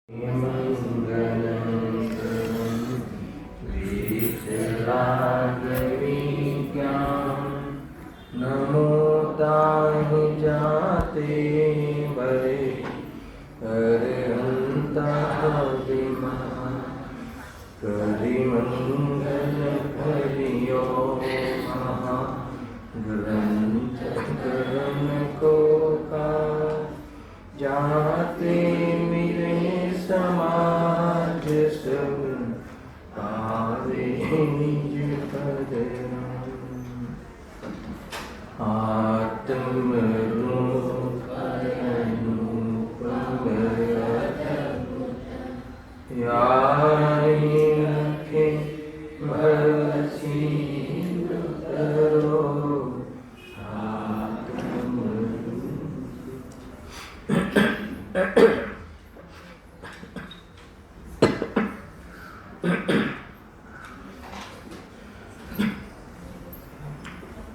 नमो ताहि जाते बरे अरहंता विमा करिमंगल करियो महा ग्रंथ करण को का जाते मेरे समाज सब पावे निज पद आत्म रूप अनुपम याहि रखे भरसी करो आत्म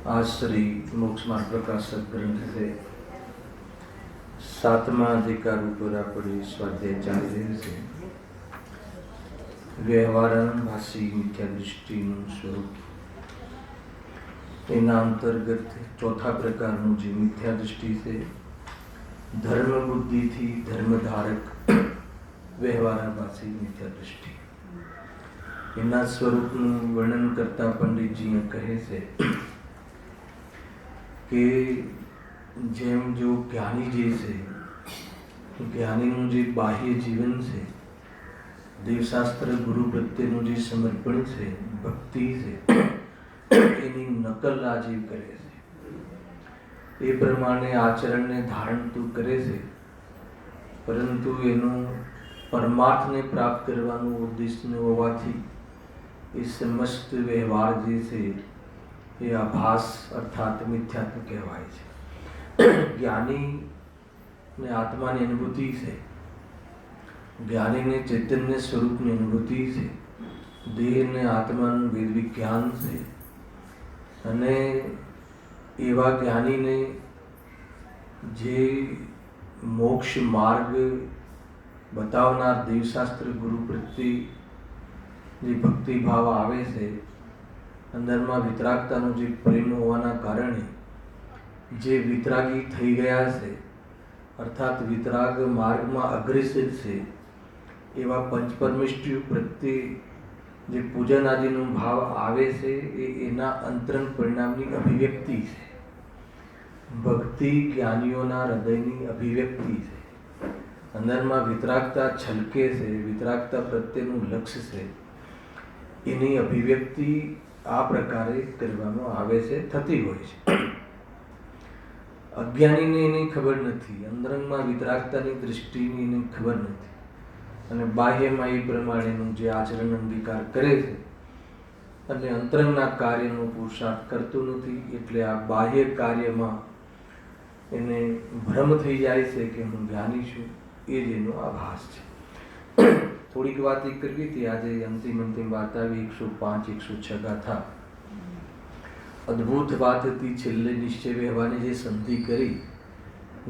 आज श्री मोक्ष मार्ग प्रकाशक ग्रंथ से 7वां अधिकार ઉપર આપણે સ્વાધ્યાય ચાલી રહ્યું છે. વ્યવહારભાષી મિથ્યા દૃષ્ટિનું સ્વરૂપ. એના અંતર્ગત ચોથા પ્રકારનું જે મિથ્યા દૃષ્ટિ છે, ધર્મ બુદ્ધિથી ધર્મધારક વ્યવહારભાષી મિથ્યા દૃષ્ટિ. એના સ્વરૂપનું વર્ણન કરતા પંડિતજી કહે છે કે જેમ જો જ્ઞાની જે છે, જ્ઞાનીનું જે બાહ્ય જીવન છે, દેવશાસ્ત્ર ગુરુ પ્રત્યેનું જે સમર્પણ છે, ભક્તિ છે, એની નકલ આ જીવ કરે છે. એ પ્રમાણે આચરણને ધારણ તો કરે છે, પરંતુ એનો પરમાર્થને પ્રાપ્ત કરવાનો ઉદ્દેશ ન હોવાથી એ સમસ્ત વ્યવહાર જે છે એ આભાસ અર્થાત મિથ્યાત્વ કહેવાય છે. જ્ઞાનીને આત્માની અનુભૂતિ છે, જ્ઞાનીને ચૈતન્ય સ્વરૂપની અનુભૂતિ છે, દેહને આત્માનું વેદ વિજ્ઞાન છે. અને એવા જ્ઞાનીને જે મોક્ષ માર્ગ બતાવનાર દેવશાસ્ત્ર ગુરુ પ્રત્યે જે ભક્તિભાવ આવે છે, અંદરમાં વિતરાગતાનો જે પ્રેમ હોવાના કારણે જે વિતરાગી થઈ ગયા છે, અર્થાત વિતરાગ માર્ગમાં અગ્રેસર છે, એવા પંચપરમેષ્ઠિ પ્રત્યે જે પૂજન આદિનો ભાવ આવે છે, એ એના અંતરંગ પરિણામની અભિવ્યક્તિ છે. ભક્તિ જ્ઞાનીઓના હૃદયની અભિવ્યક્તિ છે. અંદરમાં વિતરાગતા છલકે છે, વિતરાગતા પ્રત્યેનું લક્ષ્ય છે, એની અભિવ્યક્તિ આ પ્રકારે કરવામાં આવે છે, થતી હોય છે. અજ્ઞાનીને એની ખબર નથી, અંતરંગમાં વિતરાગતાની દૃષ્ટિની એની ખબર નથી, અને બાહ્યમાં એ પ્રમાણેનું જે આચરણ અંગીકાર કરે છે અને અંતરંગના કાર્યનો પુરુષાર્થ કરતું નથી. એટલે આ બાહ્ય કાર્યમાં એને ભ્રમ થઈ જાય છે કે હું જ્ઞાની છું, એ જ એનો આભાસ છે. થોડીક વાત એ કરવી હતી. આજે અંતિમ વાત આવી 105 106 ગાથા. અદ્ભુત વાત હતી. છેલ્લે નિશ્ચય વ્યવહારની જે સંધિ કરી,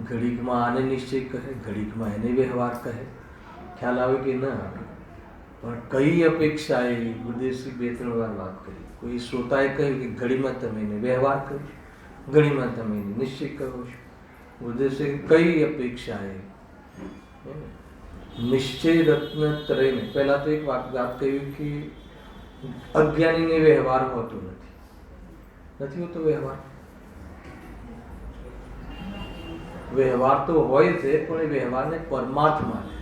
ઘડીકમાં આને નિશ્ચય કહે, ઘડીકમાં એને વ્યવહાર કહે. ખ્યાલ આવે કે ન આવે? પણ કઈ અપેક્ષાએ ગુરુદેવશ્રી 2-3 વાર વાત કરી. કોઈ શ્રોતાએ કહ્યું કે ઘડીમાં તમે એને વ્યવહાર કહો છો, ઘડીમાં તમે એને નિશ્ચય કહો છો. ગુરુદેવશ્રી કઈ અપેક્ષાએ નિશ્ચય રત્ન ત્રયને. પહેલા તો એક વાત કહ્યું કે અજ્ઞાનીને વ્યવહાર હોતો નથી હોતો. વ્યવહાર તો હોય છે, પણ એ વ્યવહારને પરમાર્થ માને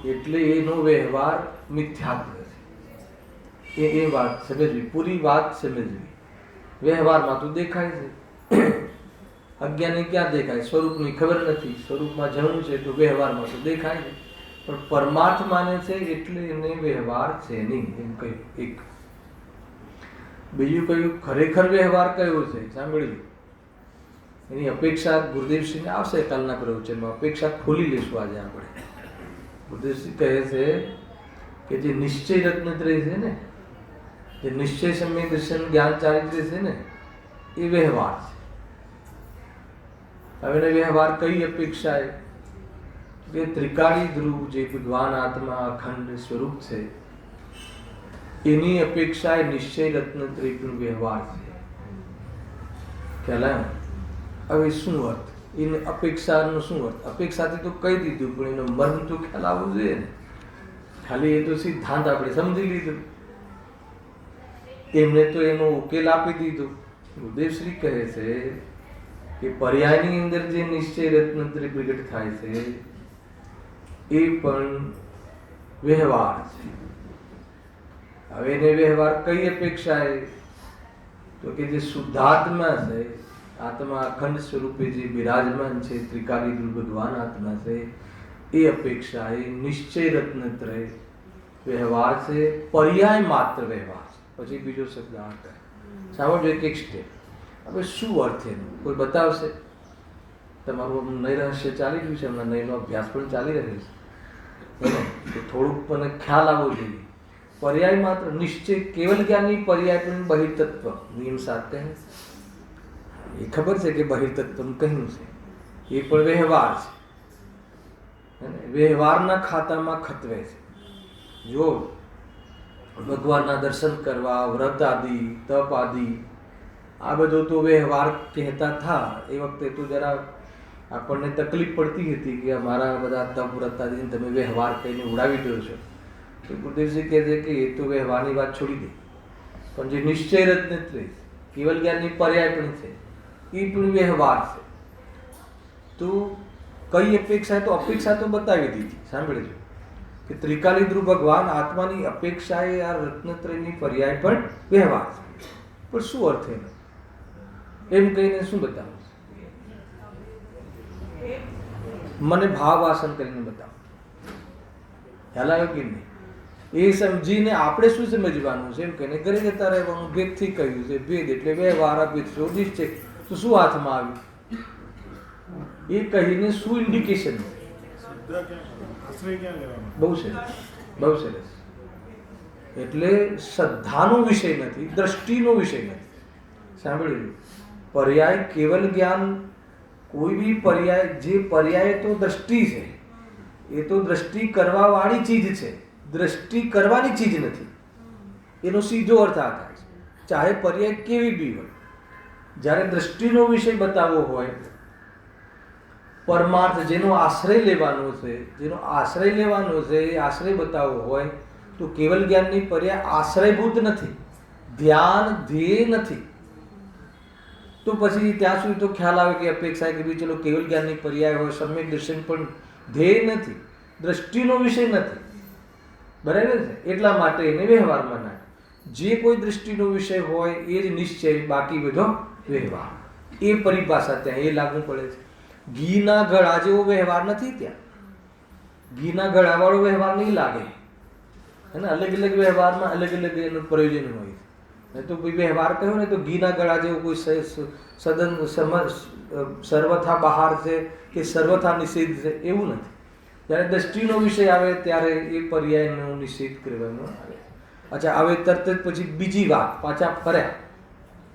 છે, એટલે એનો વ્યવહાર મિથ્યાત્વ છે. એ વાત સમજવી, પૂરી વાત સમજવી. વ્યવહારમાં તો દેખાય છે. અજ્ઞાની ક્યાં દેખાય? સ્વરૂપની ખબર નથી, સ્વરૂપમાં જવું છે તો વ્યવહારમાં તો દેખાય છે, પણ પરમાર્થ માને છે એટલે એને વ્યવહાર છે નહીં, એમ કહ્યું. એક બીજું કહ્યું ખરેખર વ્યવહાર કયો છે સાંભળ્યું. એની અપેક્ષા ગુરુદેવશ્રીને આવશે કાલના પ્રવચનમાં. અપેક્ષા ખોલી લઈશું આજે આપણે. ગુરુદેવશ્રી કહે છે કે જે નિશ્ચય રત્નત્રય છે ને, જે નિશ્ચય સમ્યક દર્શન જ્ઞાન ચારિત્ર્ય છે ને, એ વ્યવહાર છે. હવે વ્યવહાર કઈ અપેક્ષાએ? કે ત્રિકાળી ધ્રુવ જે ભગવાન આત્મા અખંડ સ્વરૂપ છે એની અપેક્ષા એ નિશ્ચય રત્નત્રય પણ વ્યવહાર છે. ખ્યાલ આવ્યો? હવે શું અર્થ? એને અપેક્ષાનો શું અર્થ? અપેક્ષાથી તો કહી દીધું, પણ એનો મર્મ તો ખ્યાલ આવવો જોઈએ ને. ખાલી એ તો સિદ્ધાંત આપણે સમજી લીધું, એમને તો એનો ઉકેલ આપી દીધો. ગુરુદેવશ્રી કહે છે કે પર્યાયની અંદર જે નિશ્ચય રત્નત્રય પ્રગટ થાય છે એ પણ વ્યવહાર છે. હવે એને વ્યવહાર કઈ અપેક્ષાએ? તો કે જે શુદ્ધાત્મા છે, આત્મા અખંડ સ્વરૂપે જે બિરાજમાન છે, ત્રિકાળી ધ્રુવ ભગવાન આત્મા છે, એ અપેક્ષા એ નિશ્ચય રત્નત્રય વ્યવહાર છે, પર્યાય માત્ર વ્યવહાર છે. પછી બીજો શબ્દ આ કહે, સાંભળજો એક એક સ્ટેપ. હવે શું અર્થ એનો કોઈ બતાવશે? તમારું નય રહસ્ય ચાલી રહ્યું છે, હમણાં નયનો અભ્યાસ પણ ચાલી રહ્યો છે, તો થોડુંક મને ખ્યાલ આવવો જોઈએ. પર્યાય માત્ર નિશ્ચય કેવલ જ્ઞાનની પર્યાય પણ બહિર્તત્વ નિયમ 7 કહે એ ખબર છે કે બહિર્તત્વ કહ્યું છે, એ પણ વ્યવહાર છે, વ્યવહારના ખાતામાં ખતવે છે. જો ભગવાનના દર્શન કરવા, વ્રત આદિ, તપ આદિ, આ બધું તો વ્યવહાર કહેતા થા. એ વખતે તો જરા આપણને તકલીફ પડતી હતી કે અમારા બધા તપ વ્રત આદિને તમે વ્યવહાર કહીને ઉડાવી દો છો. તો ગુરુદેવજી કહે છે કે એ તો વ્યવહારની વાત છોડી દે, પણ જે નિશ્ચય રત્નત્રય કેવલ જ્ઞાનની પર્યાય પણ છે, એ પણ વ્યવહાર છે. તો કઈ અપેક્ષા? તો અપેક્ષા તો બતાવી દીધી. સાંભળજો કે ત્રિકાળી ધ્રુવ ભગવાન આત્માની અપેક્ષા એ આ રત્નત્રયની પર્યાય પણ વ્યવહાર છે. પણ શું અર્થ એનો? એમ કહીને શું બતાવું? મને ભાવાસન કરીને બતાવો. ખ્યાલ આવ્યો કે નહીં? એ સમજીને આપણે શું સમજવાનું છે? એમ કહીને ઘરે જતા રહેવાનું. ભેદથી કહ્યું છે, ભેદ એટલે વ્યવહાર, અભેદ નિશ્ચય. તો શું હાથમાં આવ્યું? એ કહીને શું ઇન્ડિકેશન? બહુ સરસ, બહુ સરસ. એટલે શ્રદ્ધાનો વિષય નથી, દ્રષ્ટિનો વિષય નથી. સાંભળ્યું? પર્યાય કેવલ જ્ઞાન, કોઈ બી પર્યાય, જે પર્યાય તો દ્રષ્ટિ છે, એ તો દ્રષ્ટિ કરવા વાળી ચીજ છે, દ્રષ્ટિ કરવાની ચીજ નથી. એનો સીધો અર્થ આ થાય છે. ચાહે પર્યાય કેવી બી હોય, જ્યારે દ્રષ્ટિનો વિષય બતાવવો હોય, પરમાર્થ જેનો આશ્રય લેવાનો છે, જેનો આશ્રય લેવાનો છે, એ આશ્રય બતાવવો હોય તો કેવલ જ્ઞાનની પર્યાય આશ્રયભૂત નથી, ધ્યાન ધ્યેય નથી. તો પછી ત્યાં સુધી તો ખ્યાલ આવે કે અપેક્ષા કે ભાઈ ચલો કેવલ જ્ઞાનની પર્યાય હોય, સમ્યક દર્શન પણ ધ્યેય નથી, દ્રષ્ટિનો વિષય નથી. બરાબર છે? એટલા માટે એને વ્યવહારમાં નાખે. જે કોઈ દૃષ્ટિનો વિષય હોય એ જ નિશ્ચય, બાકી બધો વ્યવહાર. એ પરિભાષા ત્યાં એ લાગુ પડે છે. ઘીના ગળા જેવો વ્યવહાર નથી ત્યાં. ઘીના ગળાવાળો વ્યવહાર નહીં લાગે. અને અલગ અલગ વ્યવહારમાં અલગ અલગ એનું પ્રયોજન હોય. તો કોઈ વ્યવહાર કહ્યો ને તો ઘીના ગળા જેવું કોઈ સદન સર્વથા બહાર છે કે સર્વથા નિષેધ છે એવું નથી. જ્યારે દ્રષ્ટિનો વિષય આવે ત્યારે એ પર્યાયનો નિષેધ કરવામાં આવે. અચ્છા, હવે તરત જ પછી બીજી વાત પાછા ફર્યા.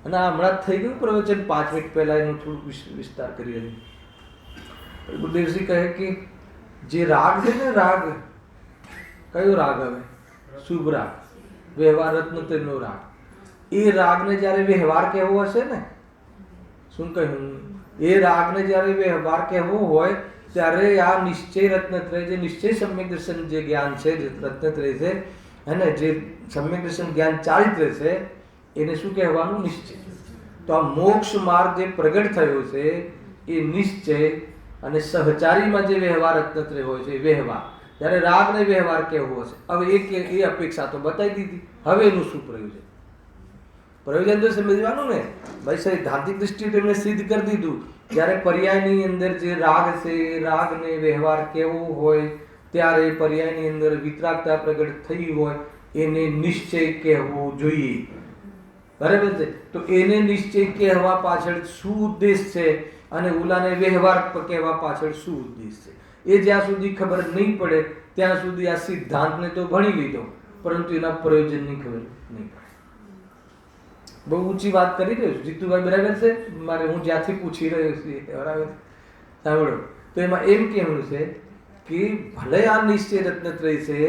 અને આ હમણાં જ થઈ ગયું પ્રવચન, 5 મિનિટ પહેલા એનું થોડું વિસ્તાર કરી રહ્યું. ગુરુદેવજી કહે કે જે રાગ છે ને, રાગ કયો રાગ? હવે શુભ રાગ, વ્યવહાર રત્નત્રયનો રાગ. એ રાગને જ્યારે વ્યવહાર કહેવો હશે ને, શું કહ્યું? એ રાગને જ્યારે વ્યવહાર કહેવો હોય ત્યારે આ નિશ્ચય રત્નત્રય, જે નિશ્ચય સમ્યક દર્શન જે જ્ઞાન છે, જે રત્નત્રય છે, અને જે સમ્યક દર્શન જ્ઞાન ચારિત્ર છે, એને શું કહેવાનું? નિશ્ચય. તો આ મોક્ષ માર્ગ જે પ્રગટ થયો છે એ નિશ્ચય, અને સહચારીમાં જે વ્યવહાર રત્નત્રય હોય છે એ વ્યવહાર. જ્યારે રાગને વ્યવહાર કહેવો હશે, હવે એ અપેક્ષા તો બતાવી દીધી. હવે એનું શું પ્રયોજન? પ્રયોજન તો સમજવાનું ને ભાઈ. સૈદ્ધાંતિક દ્રષ્ટિએ તેમણે સિદ્ધ કરી દીધું. જ્યારે પર્યાયની અંદર જે રાગ છે, એ રાગને વ્યવહાર કેવો હોય ત્યારે પર્યાયની અંદર વિતરાગતા પ્રગટ થઈ હોય એને નિશ્ચય કહેવું જોઈએ. બરાબર છે? તો એને નિશ્ચય કહેવા પાછળ શું ઉદ્દેશ છે અને ઓલાને વ્યવહાર કહેવા પાછળ શું ઉદ્દેશ છે, એ જ્યાં સુધી ખબર નહીં પડે ત્યાં સુધી આ સિદ્ધાંતને તો ભણી લીધો, પરંતુ એના પ્રયોજનની ખબર નહીં પડે. બહુ ઊંચી વાત કરી રહ્યો છું જીતુભાઈ, બરાબર છે? મારે હું જ્યાંથી પૂછી રહ્યો છું બરાબર. સાંભળો, તો એમાં એમ કહેવું છે કે ભલે આ નિશ્ચય રત્નત્રય છે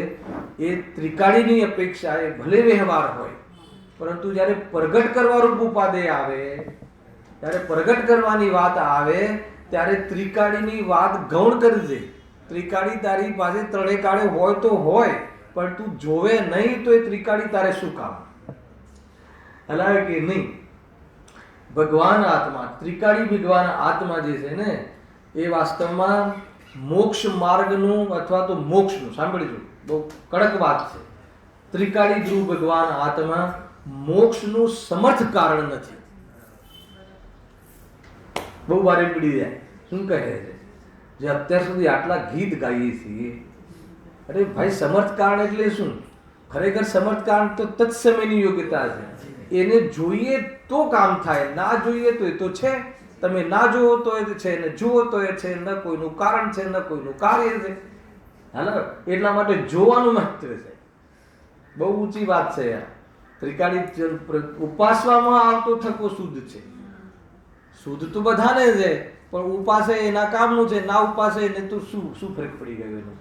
એ ત્રિકાળીની અપેક્ષાએ ભલે વ્યવહાર હોય, પરંતુ જ્યારે પ્રગટ કરવા રૂપ ઉપાદેય આવે, ત્યારે પ્રગટ કરવાની વાત આવે ત્યારે ત્રિકાળીની વાત ગૌણ કરજે. ત્રિકાળી તારી પાસે ત્રણે કાળે હોય તો હોય, પણ તું જોવે નહીં તો એ ત્રિકાળી તારે શું કામ? હલાવે કે નહીં. ભગવાન આત્મા, ત્રિકાળી ભગવાન આત્મા જે છે ને એ વાસ્તવમાં મોક્ષ માર્ગનું અથવા તો મોક્ષનું, સાંભળજો બહુ કડક વાત છે, ત્રિકાળી ધ્રુવ ભગવાન આત્મા મોક્ષનું સમર્થ કારણ નથી. બહુ વારે પડી જાય. શું કહે છે જે અત્યાર સુધી આટલા ગીત ગાઈએ છીએ? અરે ભાઈ, સમર્થ કારણ એટલે શું? ખરેખર સમર્થ કારણ તો તત્સમયની યોગ્યતા છે. એને જોઈએ તો કામ થાય, ના જોઈએ તો એ તો છે. તમે ના જુઓ તો એ છે, ને જુઓ તો એ છે. ન કોઈનું કારણ છે, ન કોઈનું કાર્ય છે. હાલો, એટલા માટે જોવાનું મહત્વ છે. બહુ ઊંચી વાત છે યાર. ત્રિકાળી ઉપાસવામાં આવતો થકો શુદ્ધ છે. શુદ્ધ તો બધાને છે, પણ ઉપાસે એના કામનું છે, ના ઉપાસે એને તો શું ફરક પડી ગયો એનો?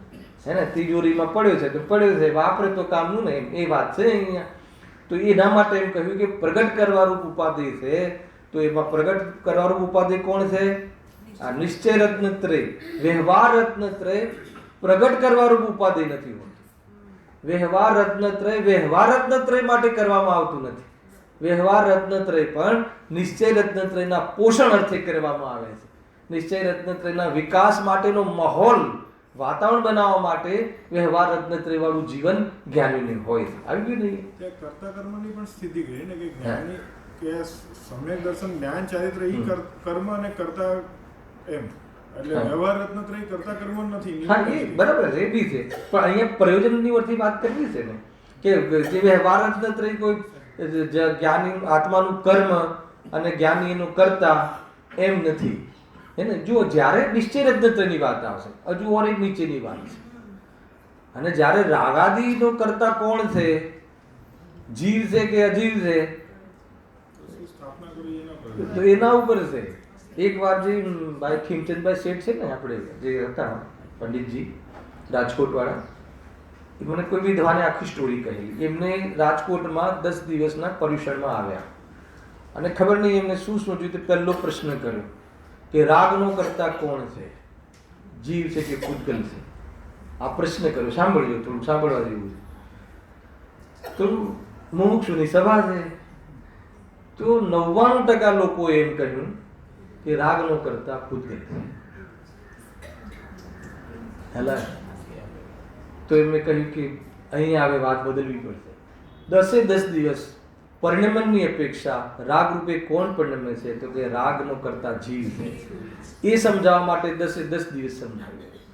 હે ને, તિજોરીમાં પડ્યો છે તો પડ્યો છે, વાપરે તો કામનું ને, એ વાત છે અહીંયા. તો એના માટે એમ કહ્યું કે પ્રગટ કરવા રૂપ ઉપાધિ છે. તો એમાં પ્રગટ કરવા રૂપ ઉપાધિ કોણ છે? આ નિશ્ચય રત્નત્રય, વ્યવહાર રત્નત્રય. પ્રગટ કરવા રૂપ ઉપાધિ નથી હોતી. વ્યવહાર રત્નત્રય વ્યવહાર રત્નત્રય માટે કરવામાં આવતું નથી. વ્યવહાર રત્નત્રય પણ નિશ્ચય રત્નત્રયના પોષણ અર્થે કરવામાં આવે છે. નિશ્ચય રત્નત્રયના વિકાસ માટેનો માહોલ, વાતાવરણ બનાવવા માટે વ્યવહાર રત્નત્રય વાળું જીવન જ્ઞાનીને હોય. આવી ગયું નહીં? કર્તા કર્મની પણ સ્થિતિ ગઈ ને, કે જ્ઞાની કે સમ્યક દર્શન જ્ઞાન ચારિત્ર ઈ કર્મ અને કર્તા એમ, એટલે વ્યવહાર રત્નત્રય કર્તા કર્મ નથી. હા, એ બરાબર છે, એ બી છે. પણ અહીંયા પ્રયોજનની વર્તી વાત કરવી છે ને, કે જે વ્યવહાર રત્નત્રય કોઈ જ્ઞાની આત્માનું કર્મ અને જ્ઞાની એનું કર્તા એમ નથી. એને જુઓ, જ્યારે નિશ્ચય રત્નત્રયની વાત આવશે, હજુ ઓર એક નીચેની વાત છે. અને જ્યારે રાગાદિનો કર્તા કોણ છે, જીવ છે કે અજીવ છે, તો એના ઉપર છે. એક વાર જે ભાઈ ખીમચંદભાઈ શેઠ છે ને, આપણે જે હતા પંડિતજી રાજકોટ વાળા, મને કોઈ વિધવાને આખી સ્ટોરી કહેલી. એમને રાજકોટમાં 10 દિવસના પર્યુષણમાં આવ્યા અને ખબર નહીં એમને શું સોચ્યું. તો પહેલો પ્રશ્ન કર્યો કે રાગનો કરતા કોણ છે, જીવ છે કે પૂતગલ છે? આ પ્રશ્ન કર્યો. સાંભળજો, થોડું સાંભળવા જેવું છે. તો મુમુક્ષુની સભા છે, તો 99% લોકો એમ કહ્યું કે રાગનો કરતા પૂતગલ છે. હેલા, તો એમને કહ્યું કે અહીંયા આવે વાત બદલવી પડશે. 10 દિવસ પરિણમનની અપેક્ષા રાગ રૂપે કોણ પરિણમે છે? તો કે રાગનો કરતા જીવ છે. એ સમજાવવા માટે 10 દિવસ સમજાવ્યું.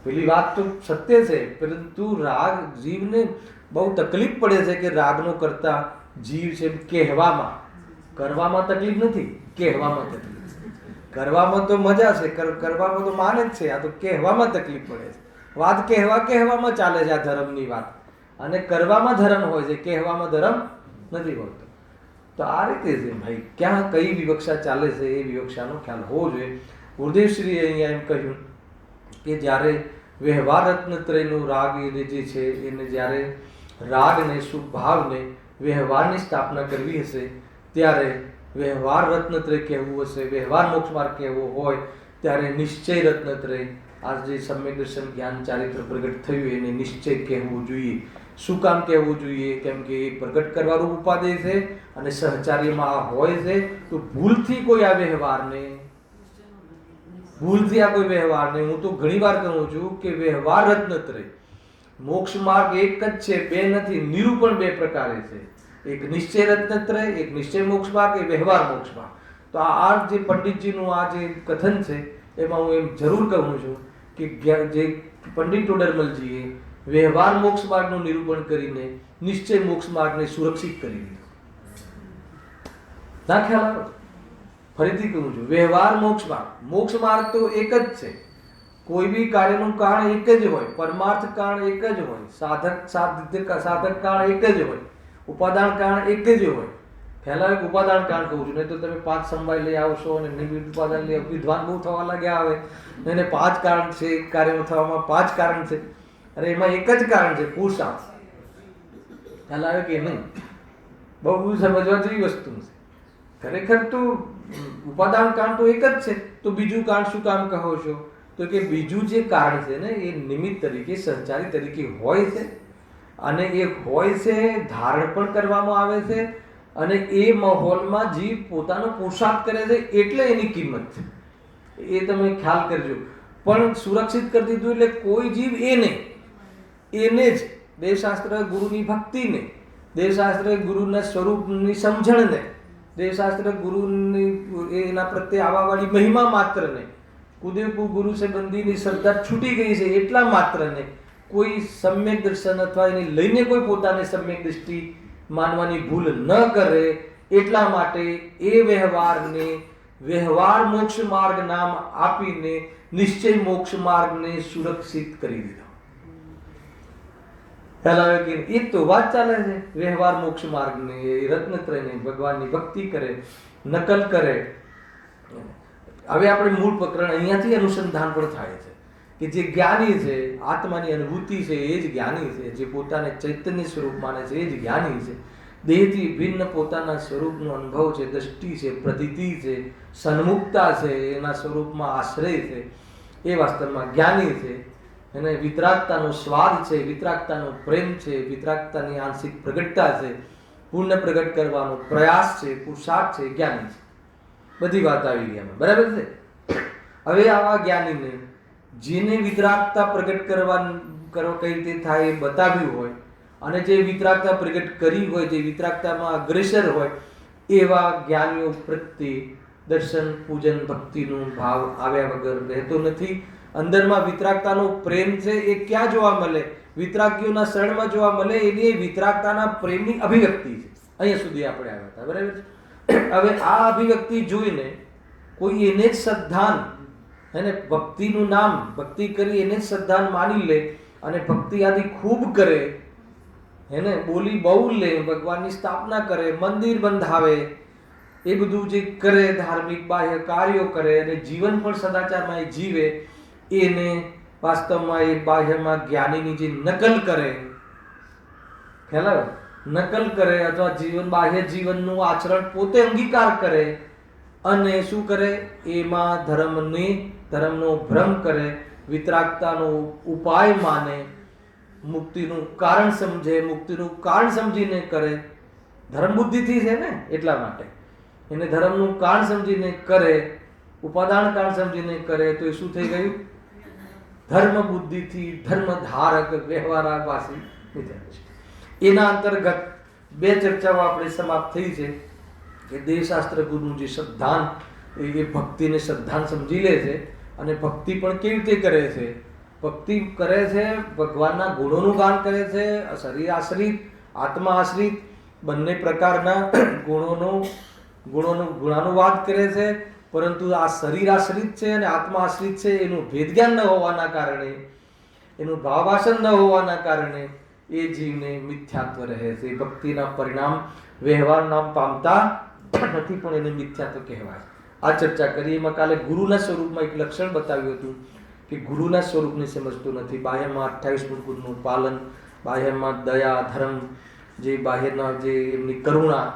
પેલી વાત તો સત્ય છે, પરંતુ રાગ જીવને બહુ તકલીફ પડે છે કે રાગનો કરતા જીવ છે કહેવામાં. કરવામાં તકલીફ નથી, કહેવામાં તકલીફ. કરવામાં તો મજા છે, કરવામાં તો માને જ છે. આ તો કહેવામાં તકલીફ પડે છે. વાત કહેવામાં ચાલે છે આ ધર્મની વાત, અને કરવામાં ધર્મ હોય છે, કહેવામાં ધર્મ નથી હોતો. તો આ રીતે છે ભાઈ, ક્યાં કઈ વિવક્ષા ચાલે છે એ વિવક્ષાનો ખ્યાલ હોવો જોઈએ. ગુરુદેવશ્રીએ અહીંયા એમ કહ્યું કે જ્યારે વ્યવહાર રત્નત્રયનું રાગ એને જે છે, એને જ્યારે રાગને શુભ ભાવને વ્યવહારની સ્થાપના કરવી હશે, ત્યારે વ્યવહાર રત્નત્રય કહેવું હશે, વ્યવહાર મોક્ષ માર્ગ કહેવો હોય, ત્યારે નિશ્ચય રત્નત્રય, આ જે સમ્યક દર્શન જ્ઞાન ચારિત્ર પ્રગટ થયું એને નિશ્ચય કહેવું જોઈએ. શું કામ કહેવું જોઈએ? કેમ કે એ પ્રગટ કરવાનું ઉપાદેય છે અને સહચાર્યમાં આ હોય છે. તો ભૂલથી કોઈ આ વ્યવહારને હું તો ઘણી વાર કહું છું કે વ્યવહાર રત્નત્રય મોક્ષ માર્ગ એક જ છે, બે નથી. નિરૂપણ બે પ્રકારે છે, એક નિશ્ચય રત્નત્રય, એક નિશ્ચય મોક્ષ માર્ગ, એક વ્યવહાર મોક્ષ માર્ગ. તો આ જે પંડિતજીનું આ જે કથન છે એમાં હું એમ જરૂર કહું છું કે જે પંડિત ટોડરમલજીએ વ્યવહાર મોક્ષ માર્ગનું નિરૂપણ કરીને નિશ્ચય મોક્ષ માર્ગને સુરક્ષિત કરી દીધો. ના ખ્યાલ આવે? ફરીથી કહું છું, વ્યવહાર મોક્ષ માર્ગ તો એક જ છે. કોઈ બી કાર્યનું કારણ એક જ હોય, પરમાર્થ કારણ એક જ હોય, સાધક કારણ એક જ હોય, ઉપાદાન કારણ એક જ હોય. ખ્યાલ આવે? ઉપાદાન કાંડ કહું છું, નહીં તો તમે 5 સમવાય લઈ આવશો અને નિમિત્ત ઉપાદાન લઈ વિદ્વાન બહુ થવા લાગ્યા આવે. એને 5 કારણ છે, એક કાર્યમાં થવામાં 5 કારણ છે. અરે એમાં એક જ કારણ છે, પુરુષાર્થ. ખ્યાલ આવે કે નહીં? બહુ સમજવા જેવી વસ્તુ છે. ખરેખર તો ઉપાદાન કારણ તો એક જ છે, તો બીજું કારણ શું કામ કહો છો? તો કે બીજું જે કારણ છે ને એ નિમિત્ત તરીકે, સંચારી તરીકે હોય છે, અને એ હોય છે, ધારણ પણ કરવામાં આવે છે, અને એ માહોલમાં જીવ પોતાનો પુરુષાર્થ કરે છે એટલે એની કિંમત છે. એ તમે ખ્યાલ કરજો. પણ સુરક્ષિત કરી દીધું એટલે કોઈ જીવ એને જ દેવશાસ્ત્ર ગુરુની ભક્તિને, દેવશાસ્ત્ર ગુરુના સ્વરૂપની સમજણને, દેવશાસ્ત્ર ગુરુની એના પ્રત્યે આવવાવાળી મહિમા માત્રને, કુદેકુ ગુરુ સંબંધીની શ્રદ્ધા છૂટી ગઈ છે એટલા માત્રને કોઈ સમ્યક દર્શન અથવા એને લઈને કોઈ પોતાને સમ્યક દૃષ્ટિ માનવાની ભૂલ ન કરે એટલા માટે એ વ્યવહારને વ્યવહાર મોક્ષ માર્ગ નામ આપીને નિશ્ચય મોક્ષ માર્ગને સુરક્ષિત કરી દીધો. ખ્યાલ આવે કે એ તો વાત ચાલે છે વ્યવહાર મોક્ષ માર્ગને, રત્નત્રયને, ભગવાનની ભક્તિ કરે, નકલ કરે. હવે આપણે મૂળ પ્રકરણ અહીંયાથી અનુસંધાન પણ થાય છે કે જે જ્ઞાની છે, આત્માની અનુભૂતિ છે એ જ જ્ઞાની છે, જે પોતાને ચૈતન્ય સ્વરૂપ માને છે એ જ જ્ઞાની છે. દેહથી ભિન્ન પોતાના સ્વરૂપનો અનુભવ છે, દ્રષ્ટિ છે, પ્રતીતિ છે, સન્મુખતા છે, એના સ્વરૂપમાં આશ્રય છે, એ વાસ્તવમાં જ્ઞાની છે. એને વિતરાગતાનો સ્વાદ છે, વિતરાગતાનો પ્રેમ છે, વિતરાગતાની આંશિક પ્રગટતા છે, પૂર્ણ પ્રગટ કરવાનો પ્રયાસ છે, પુરુષાર્થ છે, જ્ઞાની છે. બધી વાત આવી ગઈ એમાં, બરાબર છે? હવે આવા જ્ઞાનીને જેને વિતરાગતા પ્રગટ કરવા કઈ રીતે થાય એ બતાવ્યું હોય, અને જે વિતરાગતા પ્રગટ કરી હોય, જે વિતરાગતામાં અગ્રેસર હોય, એવા જ્ઞાનીઓ પ્રત્યે દર્શન, પૂજન, ભક્તિનો ભાવ આવ્યા વગર રહેતો નથી. અંદરમાં વિતરાગતાનો પ્રેમ છે એ ક્યાં જોવા મળે? વિતરાગીઓના શરણમાં જોવા મળે. એની વિતરાગતાના પ્રેમની અભિવ્યક્તિ છે. અહીંયા સુધી આપણે આવ્યા હતા, બરાબર છે? હવે આ અભિવ્યક્તિ જોઈને કોઈ એને જ શ્રદ્ધાન, એને ભક્તિનું નામ, ભક્તિ કરી એને જ શ્રદ્ધાન માની લે અને ભક્તિ આદિ ખૂબ કરે, એને બોલી બહુ લે, ભગવાનની સ્થાપના કરે, મંદિર બંધાવે, એ બધું જે કરે, ધાર્મિક બાહ્ય કાર્યો કરે અને જીવન પણ સદાચારમાં એ જીવે, એને વાસ્તવમાં એ બાહ્યમાં જ્ઞાનીની જે નકલ કરે, ખ્યાલ આવે? નકલ કરે અથવા જીવન બાહ્ય જીવનનું આચરણ પોતે અંગીકાર કરે અને શું કરે? એમાં ધર્મનો ભ્રમ કરે, વિતરાગતાનો ઉપાય માને, મુક્તિનું કારણ સમજે, મુક્તિનું કારણ સમજીને કરે. ધર્મ બુદ્ધિથી છે ને, એટલા માટે એને ધર્મનું કારણ સમજીને કરે, ઉપાદાન કારણ સમજીને કરે, તો એ શું થઈ ગયું? ધર્મ બુદ્ધિથી ધર્મ ધારક વ્યવહારાભાસી વિદ્યા છે. એના અંતર્ગત 2 ચર્ચાઓ આપણે સમાપ્ત થઈ છે કે દેવશાસ્ત્ર ગુરુનું જે શ્રદ્ધાન, એ ભક્તિને શ્રદ્ધાન સમજી લે છે અને ભક્તિ પણ કેવી રીતે કરે છે? ભક્તિ કરે છે, ભગવાનના ગુણોનું ગાન કરે છે, શરીર આશ્રિત, આત્મા આશ્રિત બંને પ્રકારના ગુણાનુવાદ કરે છે. પરંતુ આ શરીર આશ્રિત છે અને આત્મા આશ્રિત છે, એનું ભેદ જ્ઞાન ન હોવાના કારણે, એનું ભાવાસન ન હોવાના કારણે એ જીવને મિથ્યાત્વ રહે છે. ભક્તિના પરિણામ વ્યવહાર નામ પામતા નથી, પણ એને મિથ્યાત્વ કહેવાય. આ ચર્ચા કરી. એમાં કાલે ગુરુના સ્વરૂપમાં એક લક્ષણ બતાવ્યું હતું કે ગુરુના સ્વરૂપને સમજતો નથી. બાહ્યમાં 28 ગુણનું પાલન, બાહ્યમાં દયા, ધર્મ, જે બાહ્યના જે એમની કરુણા,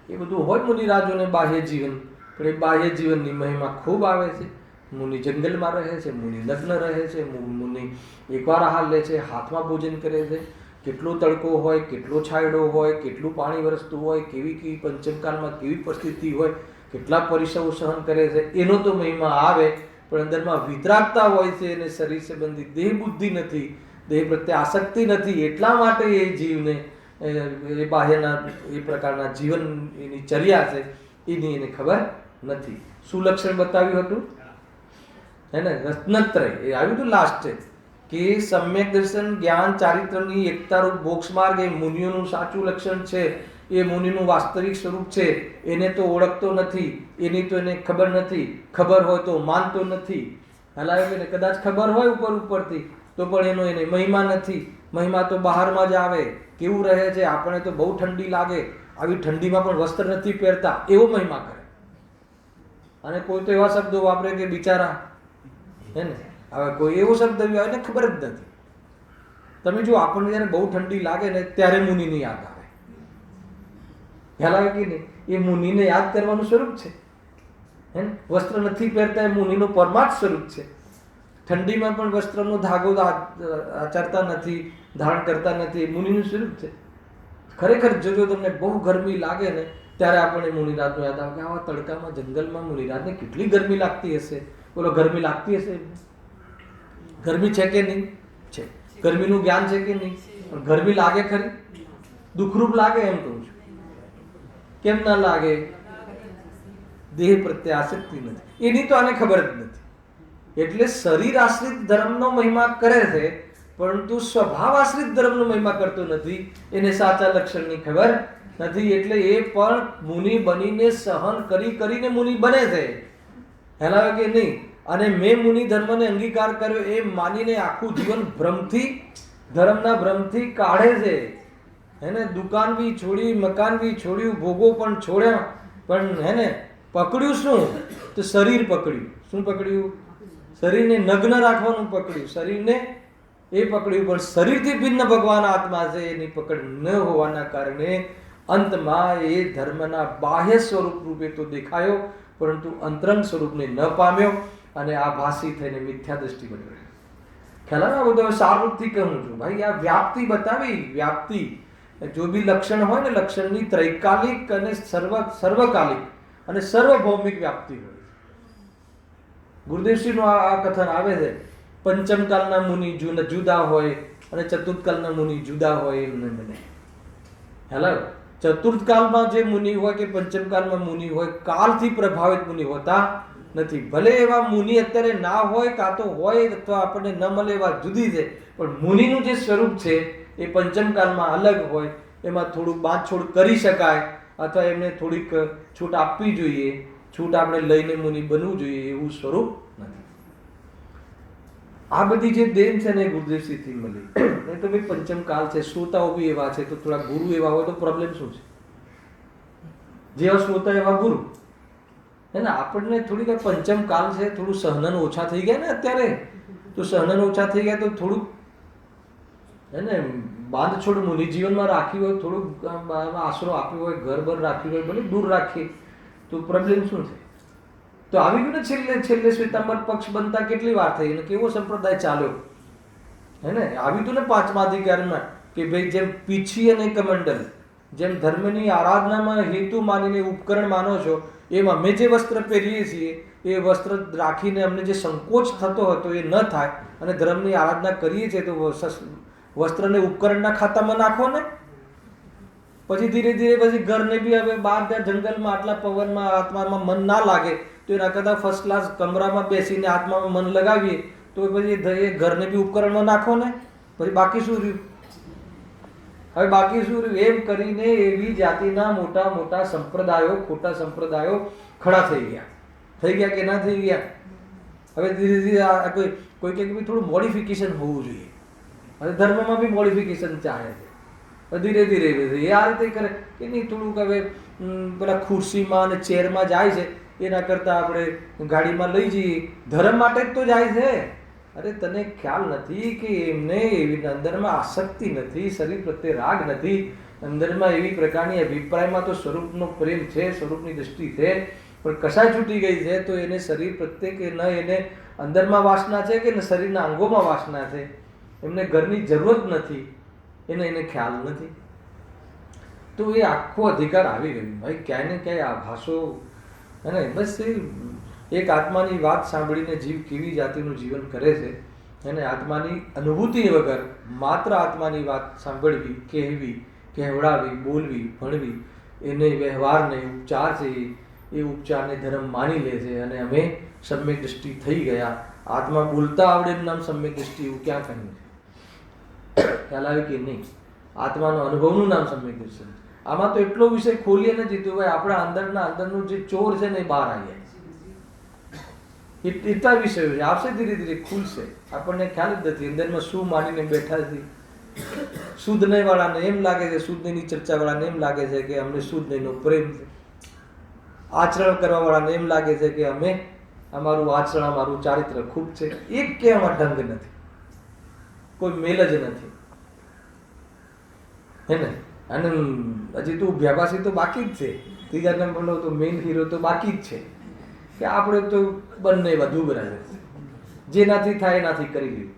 એ બધું હોય મુનિરાજોને બાહ્ય જીવન, પણ એ બાહ્ય જીવનની મહિમા ખૂબ આવે છે. મુનિ જંગલમાં રહે છે, મુનિ નગ્ન રહે છે, મુનિ એકવાર આહાર લે છે, હાથમાં ભોજન કરે છે, કેટલો તડકો હોય, કેટલો છાંયડો હોય, કેટલું પાણી વરસતું હોય, કેવી પંચમકાલમાં કેવી પરિસ્થિતિ હોય, કેટલા પરિસરો સહન કરે છે, એનો તો મહિમા આવે. પણ અંદરમાં વિતરાગતા હોય છે અને શરીર સંબંધી દેહ બુદ્ધિ નથી, દેહ પ્રત્યે આસક્તિ નથી, એટલા માટે એ જીવને એ બાહ્યના એ પ્રકારના જીવન, એની ચર્યા છે એની એને ખબર નથી. શું લક્ષણ બતાવ્યું હતું? હે ને? રત્નત્રય એ આવ્યું હતું લાસ્ટ કે સમ્યક દર્શન, જ્ઞાન, ચારિત્રની એકતારૂપ મોક્ષ માર્ગ એ મુનિઓનું સાચું લક્ષણ છે. એ મુનિનું વાસ્તવિક સ્વરૂપ છે. એને તો ઓળખતો નથી, એની તો એને ખબર નથી. ખબર હોય તો માનતો નથી. હલાવે ને કદાચ ખબર હોય ઉપરથી તો પણ એનો એને મહિમા નથી. મહિમા તો બહારમાં જ આવે. કેવું રહે છે? આપણે તો બહુ ઠંડી લાગે, આવી ઠંડીમાં પણ વસ્ત્ર નથી પહેરતા એવો મહિમા કરે. અને કોઈ તો એવા શબ્દો વાપરે કે બિચારા, હે ને. હવે કોઈ એવો શબ્દ આવે ને ખબર જ નથી. તમે જો આપણને જયારે બહુ ઠંડી લાગે ને ત્યારે મુનિની યાદ આવે. ખ્યાલ આવે કે નહીં? એ મુનિને યાદ કરવાનું સ્વરૂપ છે. હે ને, વસ્ત્ર નથી પહેરતા એ મુનિનું પરમાર્થ સ્વરૂપ છે. ઠંડીમાં પણ વસ્ત્રનો ધાગો આચરતા નથી, ધારણ કરતા નથી, એ મુનિનું સ્વરૂપ છે. ખરેખર જો તમને બહુ ગરમી લાગે ને ત્યારે આપણને મુનિરાજનો યાદ આવે કે આવા તડકામાં જંગલમાં મુનિરાજને કેટલી ગરમી લાગતી હશે. બોલો, ગરમી લાગતી હશે? ગરમી છે કે નહીં? છે. ગરમીનું જ્ઞાન છે કે નહીં? પણ ગરમી લાગે ખરી? દુઃખરૂપ લાગે એમ કહું છું. કેમ ના લાગે? દેહ પ્રત્યે આસક્તિ નથી, એની તો આને ખબર જ નથી. એટલે શરીર આશ્રિત ધર્મનો મહિમા કરે છે, પરંતુ સ્વભાવ આશ્રિત ધર્મનો મહિમા કરતો નથી. એને સાચા લક્ષણની ખબર નથી. એટલે એ પણ મુનિ બનીને સહન કરી કરીને મુનિ બને છે. હેલાવે કે નહીં? અને મેં મુનિ ધર્મને અંગીકાર કર્યો એમ માનીને આખું જીવન ભ્રમથી, ધર્મના ભ્રમથી કાઢે છે. એને દુકાન બી છોડી, મકાન બી છોડ્યું, ભોગો પણ છોડ્યા, પણ હે ને પકડ્યું શું? તો શરીર પકડ્યું. શું પકડ્યું? શરીરને નગ્ન રાખવાનું પકડ્યું. શરીરને એ પકડ્યું, પણ શરીરથી ભિન્ન ભગવાન આત્મા છે એની પકડ ન હોવાના કારણે અંતમાં એ ધર્મના બાહ્ય સ્વરૂપ રૂપે તો દેખાયો, પરંતુ અંતરંગ સ્વરૂપને ન પામ્યો અને આ ભાસી થઈને મિથ્યા દ્રષ્ટિ બની રહી. ખ્યાલ આવે? આ બધું સારરૂપથી કહું છું ભાઈ. આ વ્યાપ્તિ બતાવી. વ્યાપ્તિ જો બી લક્ષણ હોય ને, લક્ષણની ત્રૈકાલિક અને સર્વકાલિક અને સર્વભૌમિક વ્યાપ્તિ હોય. ગુરુદેવશ્રીનું આ કથન આવે છે, પંચમકાલના મુનિ જુદા હોય અને ચતુર્થકાલના મુનિ જુદા હોય એમ ન બને. હેલો, ચતુર્થકાલમાં જે મુનિ હોય કે પંચમકાલમાં મુનિ હોય, કાલથી પ્રભાવિત મુનિ હોતા નથી. ભલે એવા મુનિ અત્યારે ના હોય, કાં તો હોય અથવા આપણને ન મળે, એવા જુદી છે. પણ મુનિનું જે સ્વરૂપ છે એ પંચમકાલમાં અલગ હોય. એમાં થોડુંક બાંધછોડ કરી શકાય અથવા એમને થોડીક છૂટ આપવી જોઈએ. છૂટ આપણે લઈને મુનિ બનવું જોઈએ એવું સ્વરૂપ નથી. આ બધી જે દેન છે ને એ ગુરુદેવશ્રીથી મળી. નહીં તો ભાઈ પંચમકાલ છે, શ્રોતાઓ બી એવા છે, તો થોડા ગુરુ એવા હોય તો પ્રોબ્લેમ શું છે? જેવા શ્રોતા એવા ગુરુ. હે ને, આપણને થોડીક પંચમકાલ છે, થોડું સહનન ઓછા થઈ ગયા ને અત્યારે. તો સહનન ઓછા થઈ ગયા તો થોડુંક હે ને બાંધછોડ મુનિ જીવનમાં રાખી હોય, થોડુંક આશરો આપ્યો હોય, ઘર બર રાખ્યું હોય, ભલે દૂર રાખીએ તો પ્રોબ્લેમ શું છે? તો આવી ગયું ને છેલ્લે શ્વેતાંબર પક્ષ બનતા કેટલી વાર થઈ અને કેવો સંપ્રદાય ચાલ્યો. હે ને, આવી હતું ને પાંચમા અધિકારમાં કે ભાઈ જેમ પીછી અને કમંડલ, જેમ ધર્મની આરાધનામાં હેતુ માનીને ઉપકરણ માનો છો, એમ અમે જે વસ્ત્ર પહેરીએ છીએ એ વસ્ત્ર રાખીને અમને જે સંકોચ થતો હતો એ ન થાય અને ધર્મની આરાધના કરીએ છીએ તો વસ્ત્રને ઉપકરણના ખાતામાં નાખો ને. પછી ધીરે ધીરે પછી ઘરને બી હવે બહાર ત્યાં જંગલમાં આટલા પવનમાં આત્મામાં મન ના લાગે તો એના કરતાં ફર્સ્ટ ક્લાસ કમરામાં બેસીને આત્મામાં મન લગાવીએ તો પછી એ ઘરને બી ઉપકરણમાં નાખો ને. પછી બાકી શું રહ્યું? હવે બાકી શું રહ્યું? એમ કરીને એવી જાતિના મોટા મોટા સંપ્રદાયો, ખોટા સંપ્રદાયો ખડા થઈ ગયા કે ના થઈ ગયા? હવે ધીરે ધીરે કોઈ કે થોડું મોડિફિકેશન હોવું જોઈએ. હવે ધર્મમાં બી મોડિફિકેશન ચાલે છે. ધીરે ધીરે એ આ રીતે કરે કે નહીં, થોડુંક હવે પેલા ખુરશીમાં અને ચેરમાં જાય છે એના કરતાં આપણે ગાડીમાં લઈ જઈએ. ધર્મ માટે જ તો જાય છે. અરે તને ખ્યાલ નથી કે એમને એવી અંદરમાં આસક્તિ નથી, શરીર પ્રત્યે રાગ નથી, અંદરમાં એવી પ્રકારની અભિપ્રાયમાં તો સ્વરૂપનો પ્રેમ છે, સ્વરૂપની દૃષ્ટિ છે, પણ કશાય છૂટી ગઈ છે તો એને શરીર પ્રત્યે કે ન એને અંદરમાં વાસના છે કે શરીરના અંગોમાં વાસના છે. એમને ઘરની જરૂરત નથી, એને ખ્યાલ નથી. તો એ આખો અધિકાર આવી ગયો ભાઈ. ક્યાંય ને ક્યાંય આભાસો અને બસ એક આત્માની વાત સાંભળીને જીવ કેવી જાતિનું જીવન કરે છે અને આત્માની અનુભૂતિ વગર માત્ર આત્માની વાત સાંભળવી, કહેવી, કહેવડાવી, બોલવી, ભણવી એને વ્યવહાર નહીં, ઉપચાર છે. એ ઉપચારને ધર્મ માની લે છે અને અમે સમ્યક દ્રષ્ટિ થઈ ગયા. આત્મા બોલતા આવડે એમ નામ સમ્યક દ્રષ્ટિ એવું ક્યાં કહ્યું છે? ખ્યાલ આવે કે નહીં? આત્માનો અનુભવનું નામ સમ્યક દર્શન. આમાં તો એટલો વિષય ખોલીએ નથી તો ભાઈ આપણા અંદરનું જે ચોર છે ને એ બહાર આવી જાય. એટલા વિષયો છે, આવશે ધીરે ધીરે ખુલશે. આપણને ખ્યાલ જ નથી અંદરમાં શું માનીને બેઠા છે. શુદ્ધ નહીં વાળાને એમ લાગે છે, શુદ્ધ નહીંની ચર્ચા વાળાને એમ લાગે છે કે અમને શુદ્ધ નહીંનો પ્રેમ છે. આચરણ કરવા વાળાને એમ લાગે છે કે અમે અમારું આચરણ અમારું ચારિત્ર ખૂબ છે. એક કહેવામાં ઢંગ નથી, કોઈ મેલ જ નથી, હે ને? અને હજી તો અભ્યાસી તો બાકી જ છે. ત્રીજા નંબરનો તો મેઇન હીરો તો બાકી જ છે કે આપણે તો બંને વધુ બરાબર છે, જેનાથી થાય એનાથી કરી લીધું.